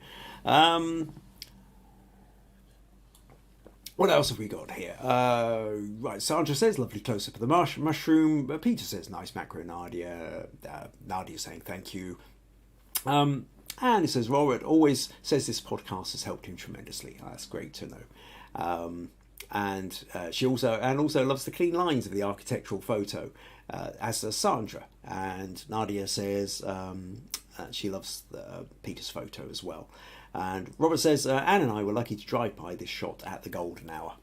What else have we got here? Right, Sandra says, lovely close-up of the mushroom. Peter says, nice macro, Nadia. Nadia saying thank you. And it says, Robert always says this podcast has helped him tremendously. Oh, that's great to know. And she also loves the clean lines of the architectural photo, as does Sandra. And Nadia says she loves Peter's photo as well. And Robert says, Anne and I were lucky to drive by this shot at the golden hour.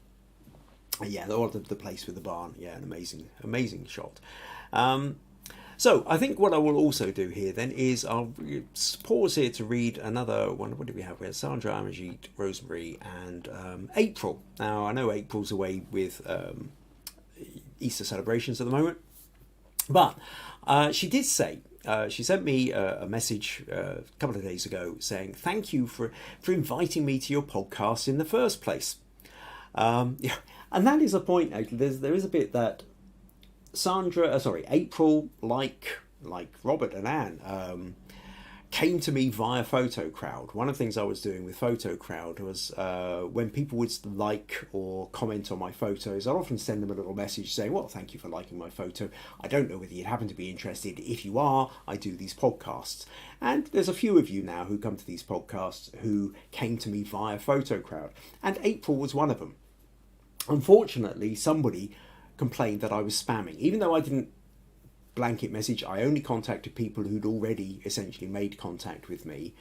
Yeah, the place with the barn. Yeah, an amazing shot. So I think what I will also do here then is I'll pause here to read another one. What do we have? We have Sandra, Amarjeet, Rosemary and April. Now I know April's away with Easter celebrations at the moment, but she did say, she sent me a message a couple of days ago saying thank you for inviting me to your podcast in the first place. Yeah, and that is a point. Actually, there is a bit that April, like Robert and Anne, came to me via PhotoCrowd. One of the things I was doing with PhotoCrowd was when people would like or comment on my photos, I'd often send them a little message saying, well, thank you for liking my photo. I don't know whether you'd happen to be interested. If you are, I do these podcasts. And there's a few of you now who come to these podcasts who came to me via PhotoCrowd. And April was one of them. Unfortunately, somebody complained that I was spamming, even though I didn't blanket message. I only contacted people who'd already essentially made contact with me.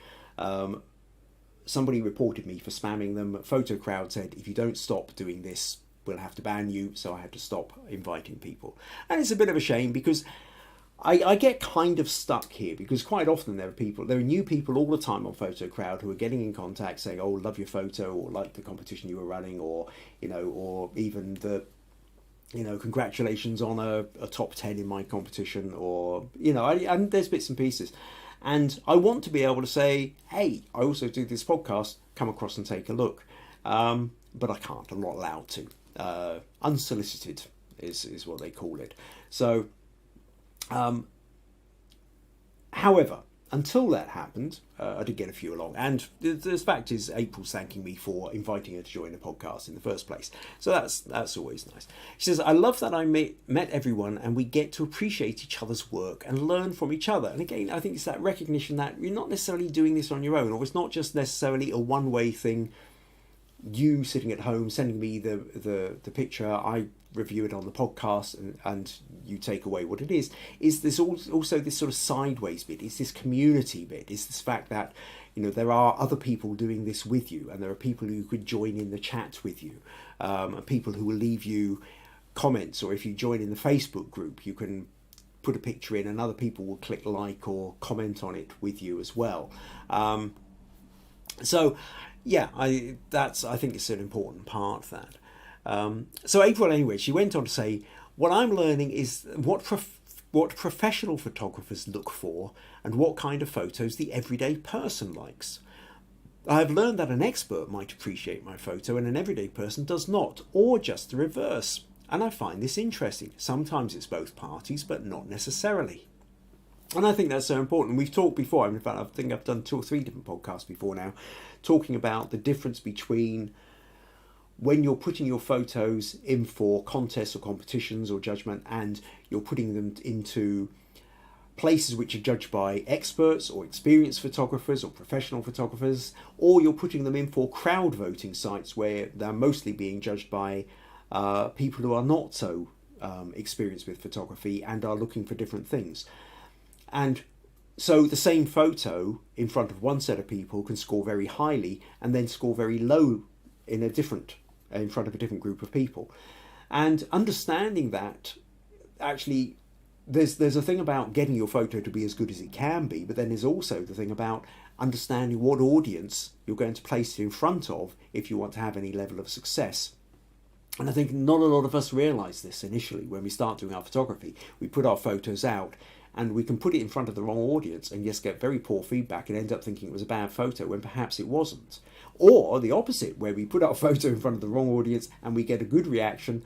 Somebody reported me for spamming them. PhotoCrowd said, if you don't stop doing this, we'll have to ban you. So I had to stop inviting people. And it's a bit of a shame because I get kind of stuck here, because quite often there are new people all the time on PhotoCrowd who are getting in contact saying, oh, love your photo, or like the competition you were running, or, or even the, congratulations on a top 10 in my competition, or, and there's bits and pieces. And I want to be able to say, hey, I also do this podcast, come across and take a look. But I can't, I'm not allowed to. Unsolicited is what they call it. So, however, until that happened, I did get a few along, and the fact is, April's thanking me for inviting her to join the podcast in the first place. So that's always nice. She says, I love that I met everyone and we get to appreciate each other's work and learn from each other. And again, I think it's that recognition that you're not necessarily doing this on your own, or it's not just necessarily a one-way thing. You sitting at home sending me the picture, I review it on the podcast, and you take away what it is this also this sort of sideways bit, is this community bit, is this fact that there are other people doing this with you, and there are people who could join in the chat with you, and people who will leave you comments, or if you join in the Facebook group, you can put a picture in and other people will click like or comment on it with you as well. So yeah, I think it's an important part of that. So April, anyway, she went on to say, what I'm learning is what professional photographers look for and what kind of photos the everyday person likes. I have learned that an expert might appreciate my photo and an everyday person does not, or just the reverse. And I find this interesting. Sometimes it's both parties, but not necessarily. And I think that's so important. We've talked before, in fact, I think I've done 2 or 3 different podcasts before now, talking about the difference between when you're putting your photos in for contests or competitions or judgment, and you're putting them into places which are judged by experts or experienced photographers or professional photographers, or you're putting them in for crowd voting sites where they're mostly being judged by people who are not so experienced with photography and are looking for different things. And so the same photo in front of one set of people can score very highly and then score very low in front of a different group of people. And understanding that, actually, there's a thing about getting your photo to be as good as it can be, but then there's also the thing about understanding what audience you're going to place it in front of if you want to have any level of success. And I think not a lot of us realise this initially when we start doing our photography. We put our photos out and we can put it in front of the wrong audience and just get very poor feedback and end up thinking it was a bad photo when perhaps it wasn't. Or the opposite, where we put our photo in front of the wrong audience and we get a good reaction.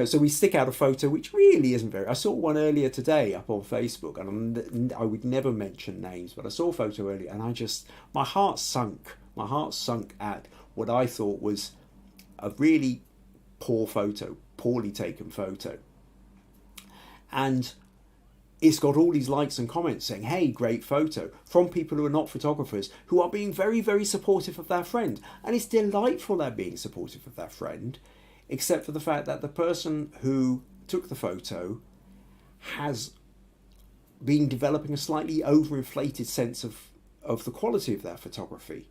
So we stick out a photo which really isn't very... I saw one earlier today up on Facebook, and I would never mention names, but I saw a photo earlier and my heart sunk. My heart sunk at what I thought was a really poor photo, poorly taken photo. And it's got all these likes and comments saying, hey, great photo, from people who are not photographers, who are being very, very supportive of their friend. And it's delightful they're being supportive of their friend, except for the fact that the person who took the photo has been developing a slightly overinflated sense of the quality of their photography.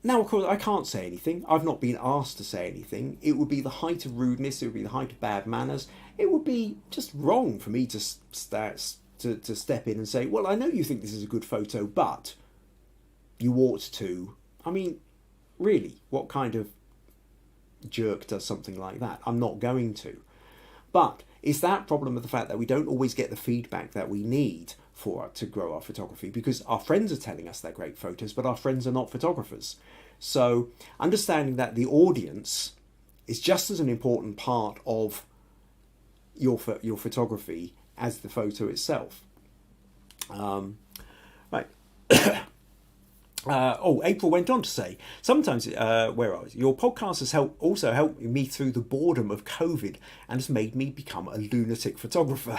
Now, of course, I can't say anything. I've not been asked to say anything. It would be the height of rudeness. It would be the height of bad manners. It would be just wrong for me to step in and say, well, I know you think this is a good photo, but you ought to. I mean, really, what kind of jerk does something like that? I'm not going to. But it's that problem of the fact that we don't always get the feedback that we need to grow our photography, because our friends are telling us they're great photos, but our friends are not photographers. So understanding that the audience is just as an important part of your photography as the photo itself. Right. April went on to say, sometimes, where I was, your podcast has also helped me through the boredom of COVID and has made me become a lunatic photographer.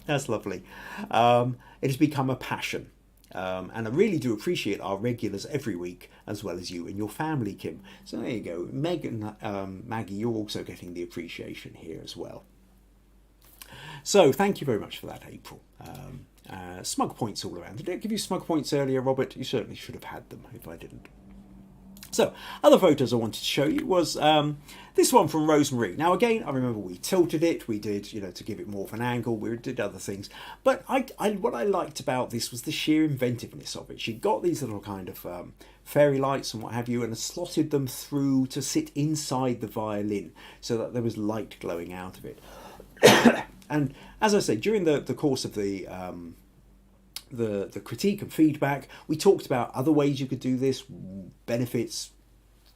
That's lovely. It has become a passion. And I really do appreciate our regulars every week, as well as you and your family, Kim. So there you go. Meg and Maggie, you're also getting the appreciation here as well. So thank you very much for that, April. Smug points all around. Did I give you smug points earlier, Robert? You certainly should have had them if I didn't. So, other photos I wanted to show you was this one from Rosemary. Now, again, I remember we tilted it. We did, to give it more of an angle. We did other things. But what I liked about this was the sheer inventiveness of it. She got these little kind of fairy lights and what have you, and slotted them through to sit inside the violin so that there was light glowing out of it. And as I say, during the course of the critique and feedback, we talked about other ways you could do this, benefits,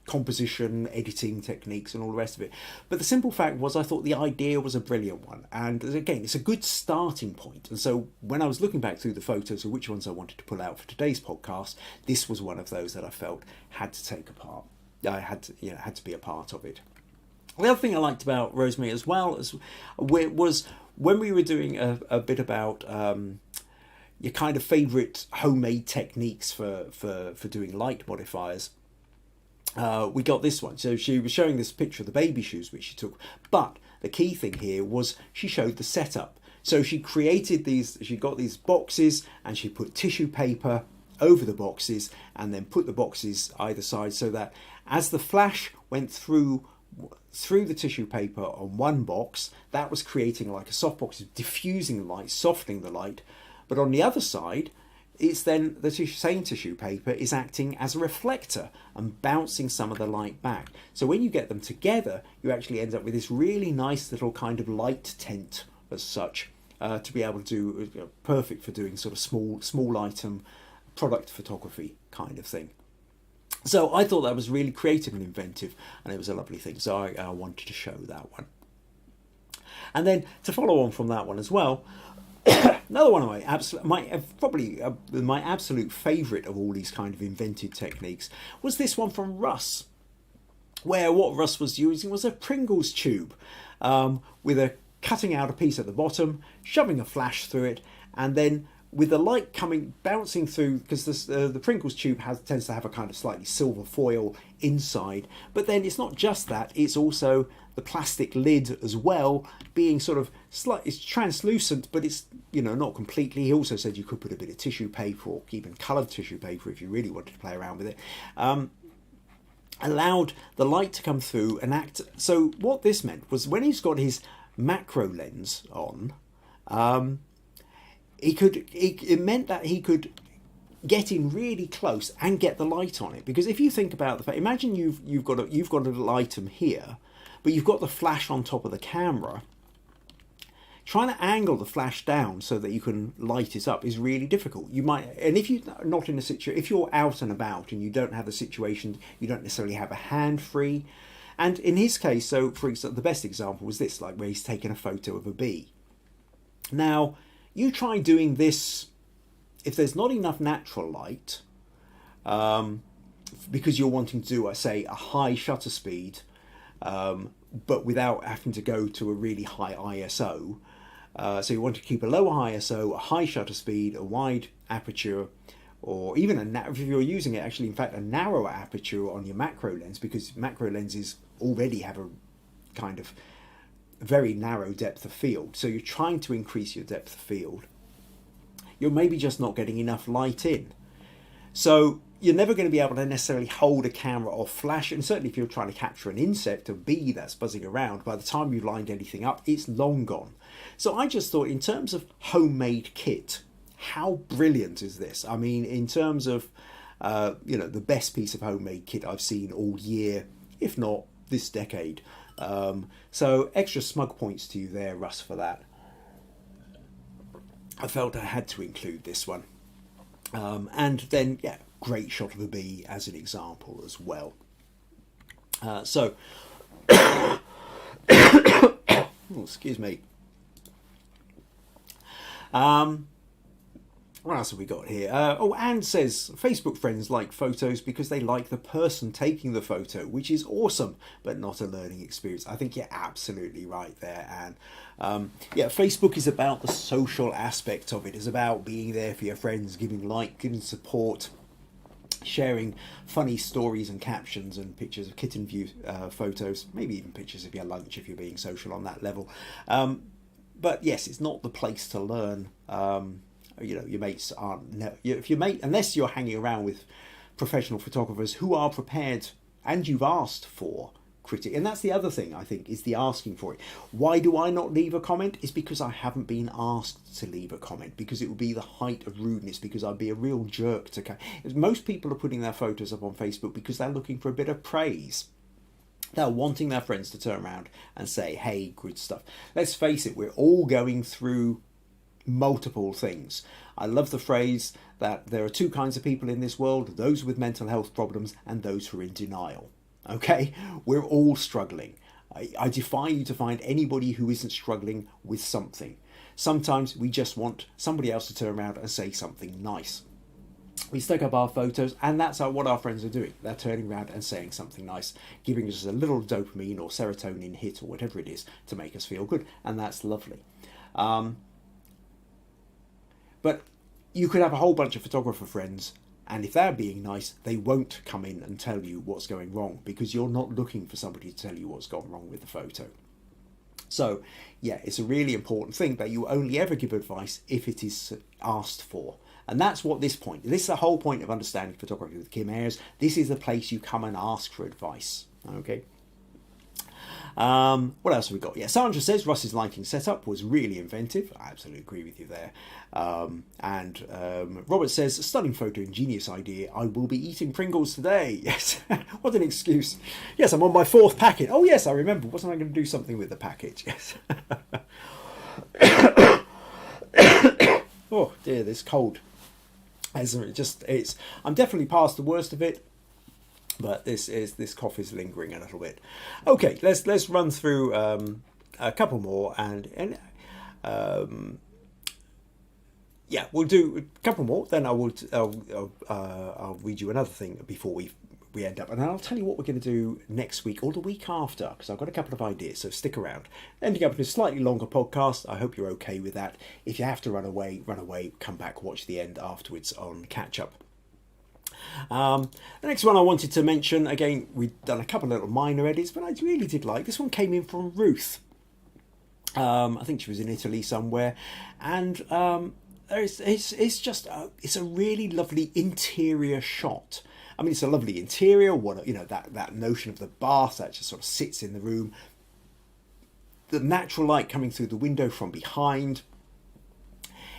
composition, editing techniques and all the rest of it. But the simple fact was I thought the idea was a brilliant one. And again, it's a good starting point. And so when I was looking back through the photos of which ones I wanted to pull out for today's podcast, this was one of those that I felt had to take apart. I had to be a part of it. The other thing I liked about Rosemary as well was when we were doing a bit about your kind of favourite homemade techniques for doing light modifiers. We got this one. So she was showing this picture of the baby shoes which she took. But the key thing here was she showed the setup. So she created these, she got these boxes and she put tissue paper over the boxes and then put the boxes either side so that as the flash went through the tissue paper on one box, that was creating like a softbox, diffusing the light, softening the light. But on the other side, it's then the same tissue paper is acting as a reflector and bouncing some of the light back. So when you get them together, you actually end up with this really nice little kind of light tent as such, to be able to do, perfect for doing sort of small item product photography kind of thing. So I thought that was really creative and inventive, and it was a lovely thing. So I wanted to show that one. And then to follow on from that one as well, another one of my absolute favourite of all these kind of invented techniques was this one from Russ, where what Russ was using was a Pringles tube with cutting out a piece at the bottom, shoving a flash through it, and then with the light bouncing through, because the Pringles tube tends to have a kind of slightly silver foil inside, but then it's not just that, it's also the plastic lid as well, being sort of it's translucent, but it's not completely. He also said you could put a bit of tissue paper or even coloured tissue paper if you really wanted to play around with it. Allowed the light to come through and act. So what this meant was when he's got his macro lens on, it meant that he could get in really close and get the light on it. Because if you think about the fact, imagine you've got a little item here, but you've got the flash on top of the camera. Trying to angle the flash down so that you can light it up is really difficult. You might, and if you're not in a situation, if you're out and about and you don't have a situation, you don't necessarily have a hand free. And in his case, so for example, the best example was this, like where he's taken a photo of a bee. Now, you try doing this if there's not enough natural light, because you're wanting to do, say, a high shutter speed, but without having to go to a really high ISO. So you want to keep a lower ISO, a high shutter speed, a wide aperture, or even if you're using it, actually, in fact, a narrower aperture on your macro lens, because macro lenses already have a kind of very narrow depth of field. So you're trying to increase your depth of field. You're maybe just not getting enough light in. So you're never going to be able to necessarily hold a camera or flash, and certainly if you're trying to capture an insect, a bee that's buzzing around, by the time you've lined anything up, it's long gone. So I just thought, in terms of homemade kit, how brilliant is this? I mean, in terms of the best piece of homemade kit I've seen all year, if not this decade. So extra smug points to you there, Russ, for that. I felt I had to include this one. And then, yeah, great shot of a bee as an example as well. Oh, excuse me. What else have we got here? Anne says, Facebook friends like photos because they like the person taking the photo, which is awesome, but not a learning experience. I think you're absolutely right there, Anne. Facebook is about the social aspect of it. It's about being there for your friends, giving giving support, sharing funny stories and captions and pictures of kitten view photos, maybe even pictures of your lunch if you're being social on that level. but yes, it's not the place to learn. Your mates aren't. No, if your mate, unless you're hanging around with professional photographers who are prepared and you've asked for critic, and that's the other thing I think is the asking for it. Why do I not leave a comment? It's because I haven't been asked to leave a comment, because it would be the height of rudeness, because I'd be a real jerk to. Most people are putting their photos up on Facebook because they're looking for a bit of praise. They're wanting their friends to turn around and say, hey, good stuff. Let's face it, we're all going through multiple things. I love the phrase that there are two kinds of people in this world, those with mental health problems and those who are in denial. Okay? We're all struggling. I defy you to find anybody who isn't struggling with something. Sometimes we just want somebody else to turn around and say something nice. We stick up our photos, and that's what our friends are doing. They're turning around and saying something nice, giving us a little dopamine or serotonin hit or whatever it is to make us feel good, and that's lovely. But you could have a whole bunch of photographer friends, and if they're being nice, they won't come in and tell you what's going wrong, because you're not looking for somebody to tell you what's gone wrong with the photo. So, yeah, it's a really important thing that you only ever give advice if it is asked for. And that's what this is the whole point of Understanding Photography with Kim Ayres. This is the place you come and ask for advice. Okay. What else have we got? Yeah, Sandra says Russ's lighting setup was really inventive. I absolutely agree with you there. Robert says, stunning photo, ingenious idea. I will be eating Pringles today. Yes, what an excuse. Yes, I'm on my 4th packet. Oh yes, I remember. Wasn't I going to do something with the package? Yes. Oh dear, this cold. I'm definitely past the worst of it. But this cough is lingering a little bit. Okay, let's run through a couple more, and we'll do a couple more. Then I'll read you another thing before we end up, and I'll tell you what we're going to do next week or the week after, because I've got a couple of ideas. So stick around. Ending up in a slightly longer podcast. I hope you're okay with that. If you have to run away. Come back, watch the end afterwards on catch up. The next one I wanted to mention, again, we've done a couple of little minor edits, but I really did like this one. Came in from Ruth. I think she was in Italy somewhere, and it's a really lovely interior shot. I mean, it's a lovely interior. That notion of the bath that just sort of sits in the room, the natural light coming through the window from behind.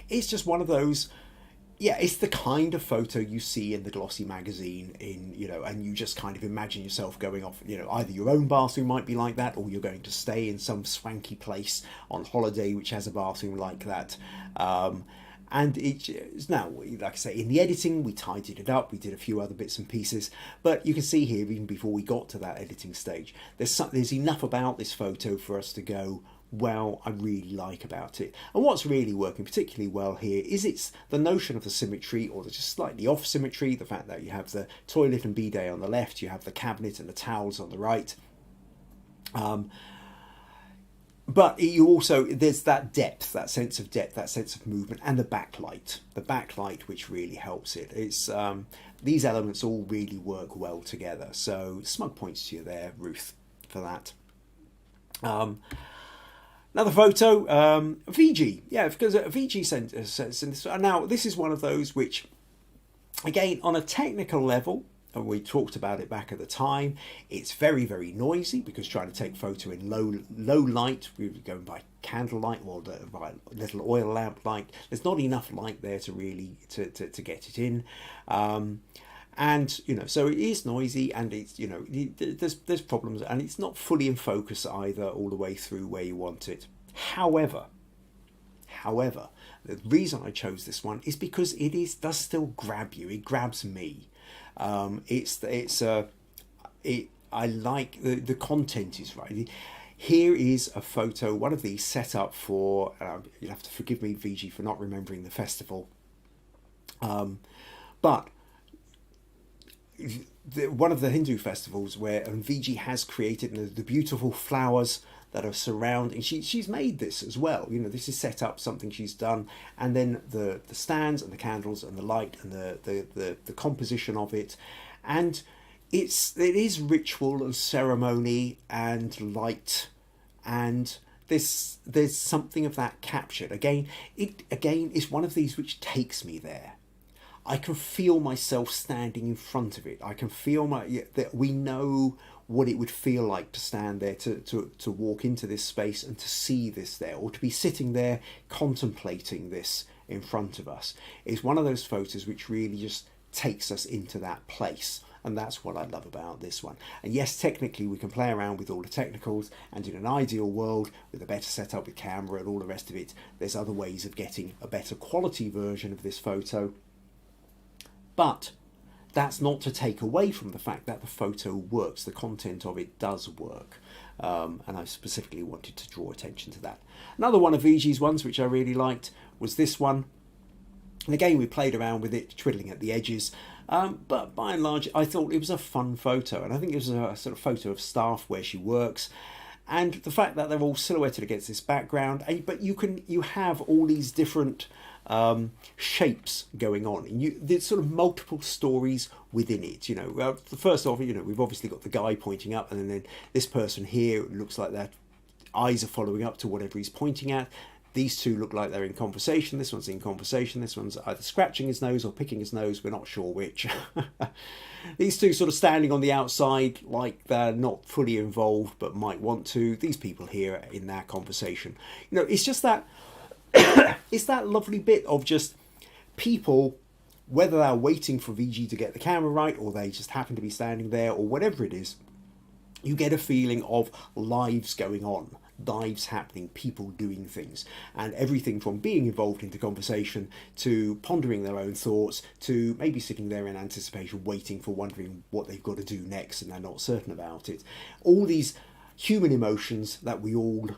It's just one of those. Yeah, it's the kind of photo you see in the glossy magazine, and you just kind of imagine yourself going off, either your own bathroom might be like that, or you're going to stay in some swanky place on holiday which has a bathroom like that. And it's now, like I say, in the editing, we tidied it up, we did a few other bits and pieces, but you can see here, even before we got to that editing stage, there's enough about this photo for us to go, well, I really like about it. And what's really working particularly well here is it's the notion of the symmetry, or the just slightly off symmetry, the fact that you have the toilet and bidet on the left, you have the cabinet and the towels on the right. But you also, there's that depth, that sense of movement, and the backlight which really helps it. It's these elements all really work well together. So smug points to you there, Ruth, for that. Another photo, Viji. Yeah, because Viji sent this. Now, this is one of those which, again, on a technical level, and we talked about it back at the time, it's very, very noisy, because trying to take photo in low light, we were going by candlelight or by little oil lamp light. There's not enough light there to really to get it in. And so it is noisy, and it's there's problems, and it's not fully in focus either all the way through where you want it. However, the reason I chose this one is because does still grab you. It grabs me. I like the content is right. Here is a photo, one of these set up for. You'll have to forgive me, Viji, for not remembering the festival. But one of the Hindu festivals where Viji has created the beautiful flowers that are surrounding. She's made this as well. This is set up, something she's done, and then the stands and the candles and the light and the composition of it, and it is ritual and ceremony and light, and there's something of that captured. Again, it is one of these which takes me there. I can feel myself standing in front of it. I can feel that we know what it would feel like to stand there, to walk into this space and to see this there, or to be sitting there contemplating this in front of us. It's one of those photos which really just takes us into that place. And that's what I love about this one. And yes, technically we can play around with all the technicals, and in an ideal world with a better setup with camera and all the rest of it, there's other ways of getting a better quality version of this photo. But that's not to take away from the fact that the photo works, the content of it does work. And I specifically wanted to draw attention to that. Another one of Viji's ones which I really liked was this one. And again, we played around with it, twiddling at the edges. But by and large, I thought it was a fun photo. And I think it was a sort of photo of staff where she works. And the fact that they're all silhouetted against this background. But you have all these different shapes going on. And there's sort of multiple stories within it. First off, we've obviously got the guy pointing up. And then this person here, it looks like their eyes are following up to whatever he's pointing at. These two look like they're in conversation. This one's in conversation. This one's either scratching his nose or picking his nose. We're not sure which. These two sort of standing on the outside like they're not fully involved but might want to. These people here in their conversation. It's just that it's that lovely bit of just people, whether they're waiting for Viji to get the camera right or they just happen to be standing there or whatever it is, you get a feeling of lives going on. Lives happening, people doing things, and everything from being involved in the conversation to pondering their own thoughts to maybe sitting there in anticipation, wondering what they've got to do next and they're not certain about it. All these human emotions that we all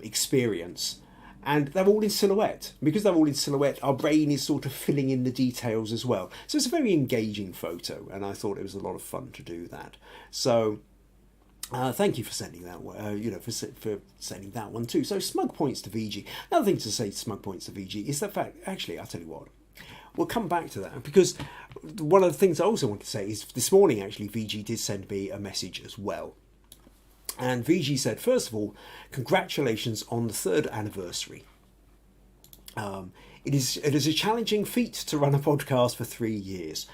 experience, and they're all in silhouette. Because they're all in silhouette, our brain is sort of filling in the details as well. So it's a very engaging photo, and I thought it was a lot of fun to do that. So thank you for sending that one, for sending that one too. So smug points to Viji. Another thing to say smug points to Viji is the fact, actually, I'll tell you what, we'll come back to that, because one of the things I also want to say is this morning, actually, Viji did send me a message as well. And Viji said, first of all, congratulations on the 3rd anniversary. It is a challenging feat to run a podcast for 3 years.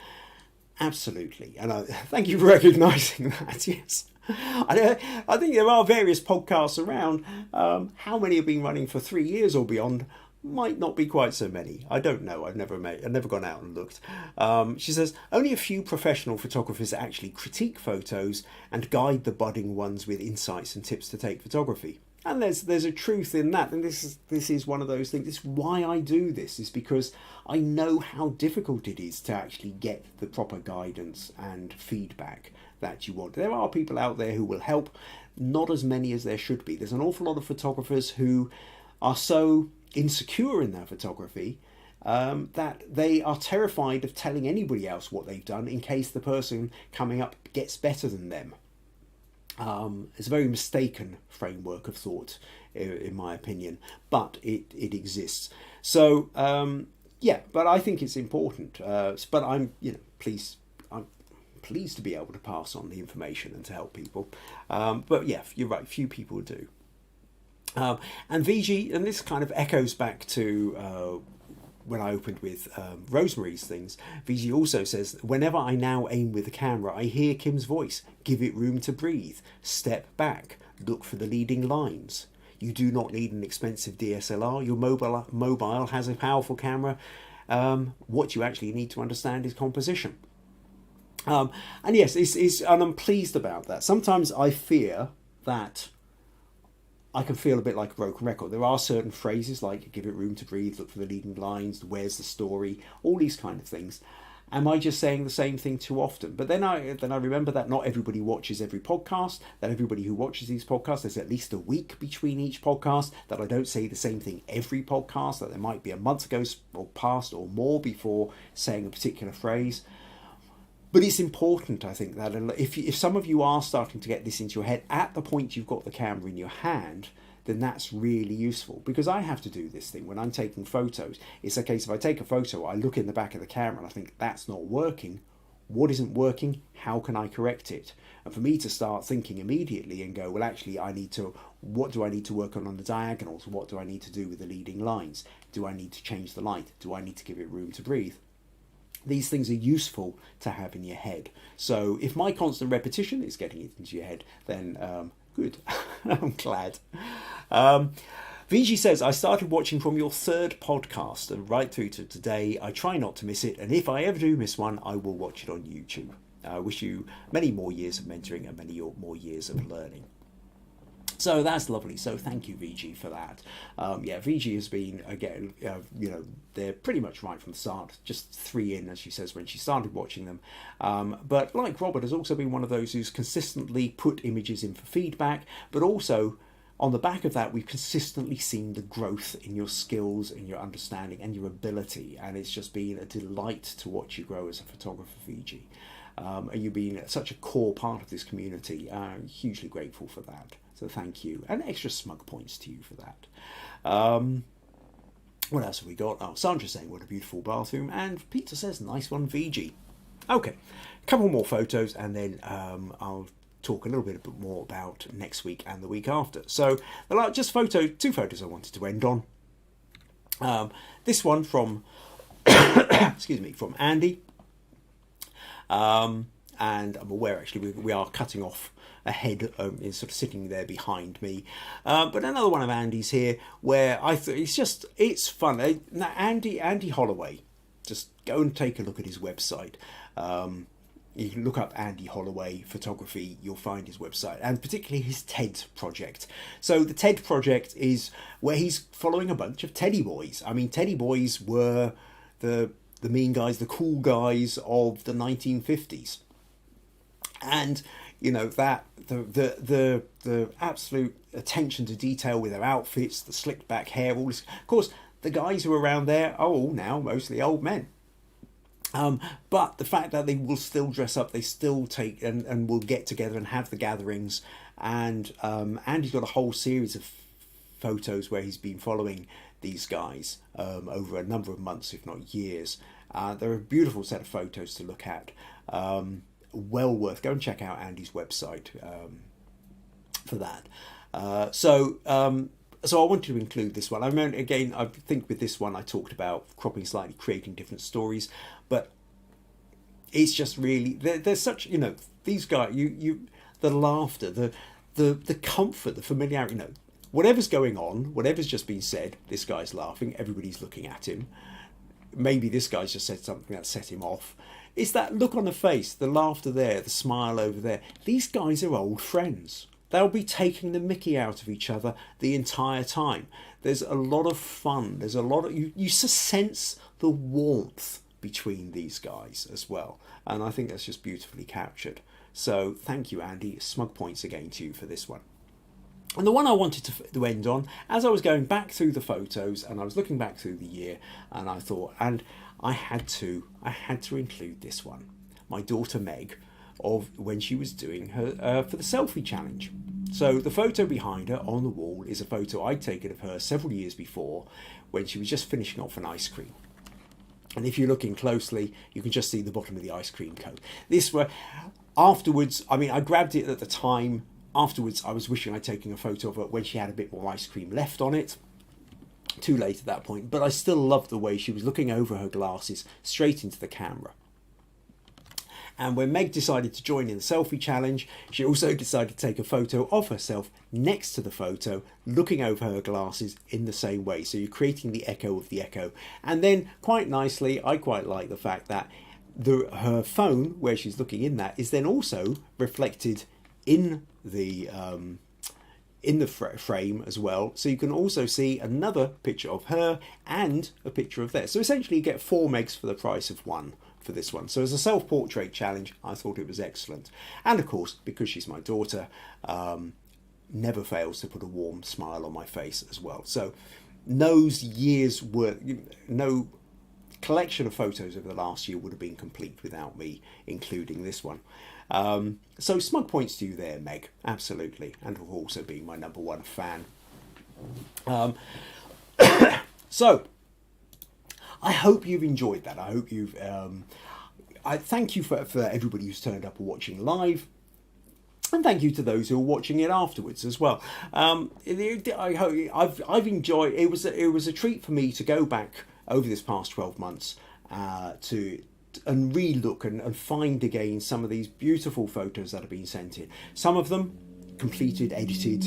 Absolutely. And thank you for recognising that, yes. I think there are various podcasts around. How many have been running for 3 years or beyond might not be quite so many. I don't know. I've never gone out and looked. She says, only a few professional photographers actually critique photos and guide the budding ones with insights and tips to take photography. And there's a truth in that. And this is one of those things. This is why I do this, is because I know how difficult it is to actually get the proper guidance and feedback that you want. There are people out there who will help, not as many as there should be. There's an awful lot of photographers who are so insecure in their photography that they are terrified of telling anybody else what they've done in case the person coming up gets better than them. It's a very mistaken framework of thought, in my opinion, but it exists. So but I think it's important. But I'm pleased to be able to pass on the information and to help people. But yeah, you're right, few people do. And Viji, and this kind of echoes back to when I opened with Rosemary's things, Viji also says, whenever I now aim with the camera, I hear Kim's voice. Give it room to breathe. Step back. Look for the leading lines. You do not need an expensive DSLR. Your mobile has a powerful camera. What you actually need to understand is composition. And yes, and I'm pleased about that. Sometimes I fear that I can feel a bit like a broken record. There are certain phrases like give it room to breathe, look for the leading lines, where's the story, all these kind of things. Am I just saying the same thing too often? But then I remember that not everybody watches every podcast, that everybody who watches these podcasts, there's at least a week between each podcast, that I don't say the same thing every podcast, that there might be a month ago or past or more before saying a particular phrase. But it's important, I think, that if some of you are starting to get this into your head at the point you've got the camera in your hand, then that's really useful. Because I have to do this thing when I'm taking photos. It's a case if I take a photo, I look in the back of the camera and I think that's not working. what isn't working, how can I correct it? And for me to start thinking immediately and go, well, actually, what do I need to work on the diagonals? What do I need to do with the leading lines? Do I need to change the light? Do I need to give it room to breathe? These things are useful to have in your head. So if my constant repetition is getting it into your head, then good. I'm glad. Viji says, I started watching from your third podcast and right through to today. I try not to miss it, and if I ever do miss one, I will watch it on YouTube. I wish you many more years of mentoring and many more years of learning. So that's lovely. So thank you, Viji, for that. Yeah, Viji has been, again, they're pretty much right from the start, just 3 in, as she says, when she started watching them. But like Robert, has also been one of those who's consistently put images in for feedback, but also on the back of that, we've consistently seen the growth in your skills, in your understanding and your ability. And it's just been a delight to watch you grow as a photographer, Viji. And you've been such a core part of this community. Hugely grateful for that. So thank you. And extra smug points to you for that. What else have we got? Oh, Sandra saying, what a beautiful bathroom. And Peter says, nice one, Viji. Okay, a couple more photos and then I'll talk a little bit more about next week and the week after. So just two photos I wanted to end on. This one from, excuse me, from Andy. And I'm aware actually we are cutting off a head is sort of sitting there behind me. But another one of Andy's here where I thought it's fun. Now Andy Holloway, just go and take a look at his website. You can look up Andy Holloway photography, you'll find his website, and particularly his TED project. So the TED project is where he's following a bunch of teddy boys. I mean, teddy boys were the mean guys, the cool guys of the 1950s. And you know that the absolute attention to detail with their outfits, the slicked back hair, all this. Of course, the guys who are around there are all now mostly old men. But the fact that they will still dress up, they still take and will get together and have the gatherings. And Andy's got a whole series of photos where he's been following these guys over a number of months, if not years. They're a beautiful set of photos to look at. Well worth. Go and check out Andy's website for that. So I wanted to include this one. I mean, again, I think with this one I talked about cropping slightly, creating different stories, but it's just really there's such, you know, these guys, the laughter, the comfort, the familiarity, you know, whatever's going on, whatever's just been said, this guy's laughing, everybody's looking at him. Maybe this guy's just said something that set him off. It's that look on the face, the laughter there, the smile over there. These guys are old friends. They'll be taking the mickey out of each other the entire time. There's a lot of fun. There's a lot of you sense the warmth between these guys as well. And I think that's just beautifully captured. So thank you, Andy. Smug points again to you for this one. And the one I wanted to end on, as I was going back through the photos and I was looking back through the year, and I thought, and I had to include this one. My daughter Meg, of when she was doing her for the selfie challenge. So the photo behind her on the wall is a photo I'd taken of her several years before when she was just finishing off an ice cream. And if you're looking closely, you can just see the bottom of the ice cream cone. This were afterwards, I mean, I grabbed it at the time. Afterwards, I was wishing I'd taken a photo of her when she had a bit more ice cream left on it. Too late at that point, but I still loved the way she was looking over her glasses straight into the camera. And when Meg decided to join in the selfie challenge, she also decided to take a photo of herself next to the photo, looking over her glasses in the same way. So you're creating the echo of the echo. And then quite nicely, I quite like the fact that her phone, where she's looking in that, is then also reflected in the frame as well. So you can also see another picture of her and a picture of theirs. So essentially you get 4 megs for the price of 1. For this one. So as a self-portrait challenge, I thought it was excellent. And of course, because she's my daughter, never fails to put a warm smile on my face as well. So no collection of photos over the last year would have been complete without me including this one. So smug points to you there, Meg, absolutely, and for also being my #1 fan. So I hope you've enjoyed that. I hope you've I thank you for everybody who's turned up or watching live. And thank you to those who are watching it afterwards as well. I've enjoyed. It was a treat for me to go back over this past 12 months to relook and find again some of these beautiful photos that have been sent in. Some of them completed, edited,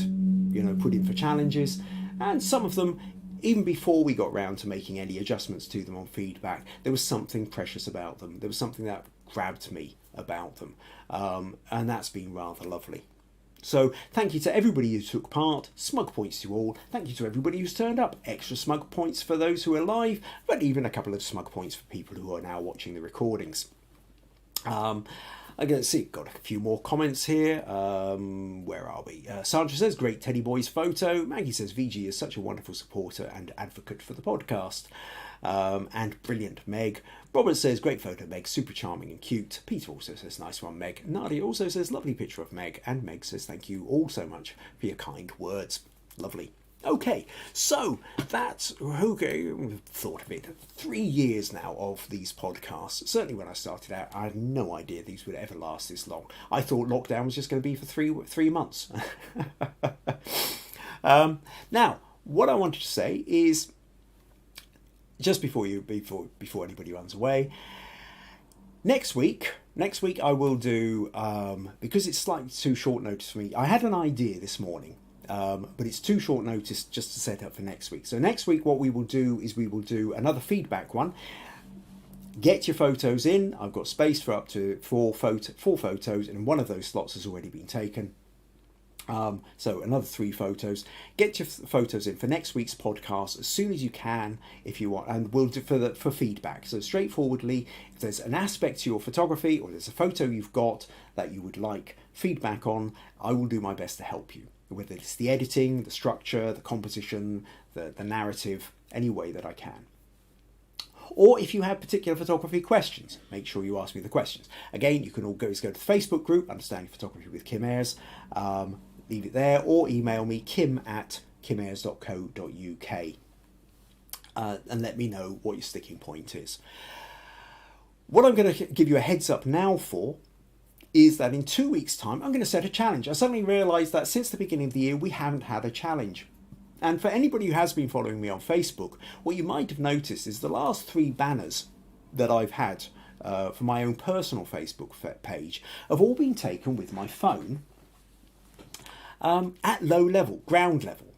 put in for challenges, and some of them, even before we got round to making any adjustments to them on feedback, there was something precious about them. There was something that grabbed me about them, and that's been rather lovely. So thank you to everybody who took part. Smug points to all. Thank you to everybody who's turned up. Extra smug points for those who are live, but even a couple of smug points for people who are now watching the recordings. I'm going to see, got a few more comments here. Where are we? Sandra says, great Teddy Boys photo. Maggie says, Viji is such a wonderful supporter and advocate for the podcast. And brilliant, Meg. Robert says, great photo, Meg, super charming and cute. Peter also says, nice one, Meg. Nadia also says, lovely picture of Meg. And Meg says, thank you all so much for your kind words. Lovely. Okay, so that's, okay, thought of it, 3 years now of these podcasts. Certainly when I started out, I had no idea these would ever last this long. I thought lockdown was just going to be for three months. Now, what I wanted to say is, just before anybody runs away, next week I will do, because it's slightly too short notice for me. I had an idea this morning, but it's too short notice just to set up for next week. So next week what we will do is we will do another feedback one. Get your photos in. I've got space for up to four photos, and one of those slots has already been taken. So another 3 photos. Get your photos in for next week's podcast as soon as you can, if you want, and we'll do for feedback. So straightforwardly, if there's an aspect to your photography or there's a photo you've got that you would like feedback on, I will do my best to help you. Whether it's the editing, the structure, the composition, the narrative, any way that I can. Or if you have particular photography questions, make sure you ask me the questions. Again, you can all go to the Facebook group, Understanding Photography with Kim Ayres. Leave it there, or email me, kim@kimayres.co.uk, and let me know what your sticking point is. What I'm going to give you a heads up now for is that in 2 weeks' time, I'm going to set a challenge. I suddenly realised that since the beginning of the year, we haven't had a challenge. And for anybody who has been following me on Facebook, what you might have noticed is the last 3 banners that I've had for my own personal Facebook page have all been taken with my phone at low level, ground level.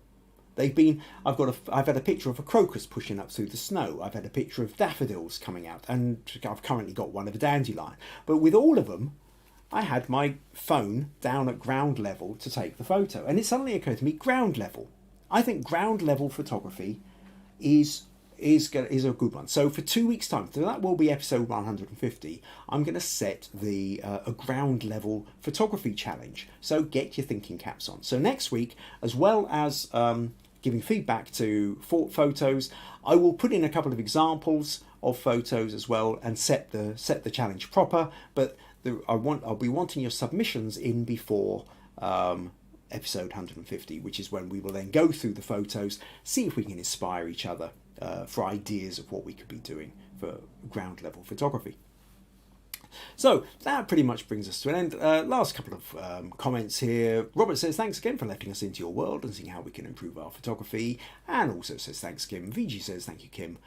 They've been. I've had a picture of a crocus pushing up through the snow. I've had a picture of daffodils coming out, and I've currently got one of a dandelion. But with all of them, I had my phone down at ground level to take the photo, and it suddenly occurred to me, ground level. I think ground level photography is a good one. So for 2 weeks' time, so that will be episode 150, I'm going to set a ground level photography challenge. So get your thinking caps on. So next week, as well as giving feedback to photos, I will put in a couple of examples of photos as well and set the challenge proper. But I'll be wanting your submissions in before episode 150, which is when we will then go through the photos, see if we can inspire each other for ideas of what we could be doing for ground level photography. So that pretty much brings us to an end. Last couple of comments here. Robert says, thanks again for letting us into your world and seeing how we can improve our photography. And also says, thanks, Kim. Viji says, thank you, Kim.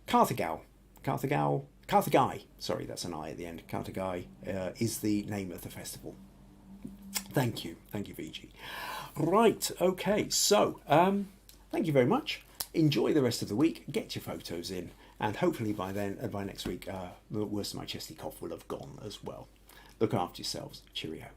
Karthigai, sorry, that's an I at the end. Karthigai is the name of the festival. Thank you, Viji. Right, okay, so thank you very much. Enjoy the rest of the week. Get your photos in, and hopefully by next week, the worst of my chesty cough will have gone as well. Look after yourselves. Cheerio.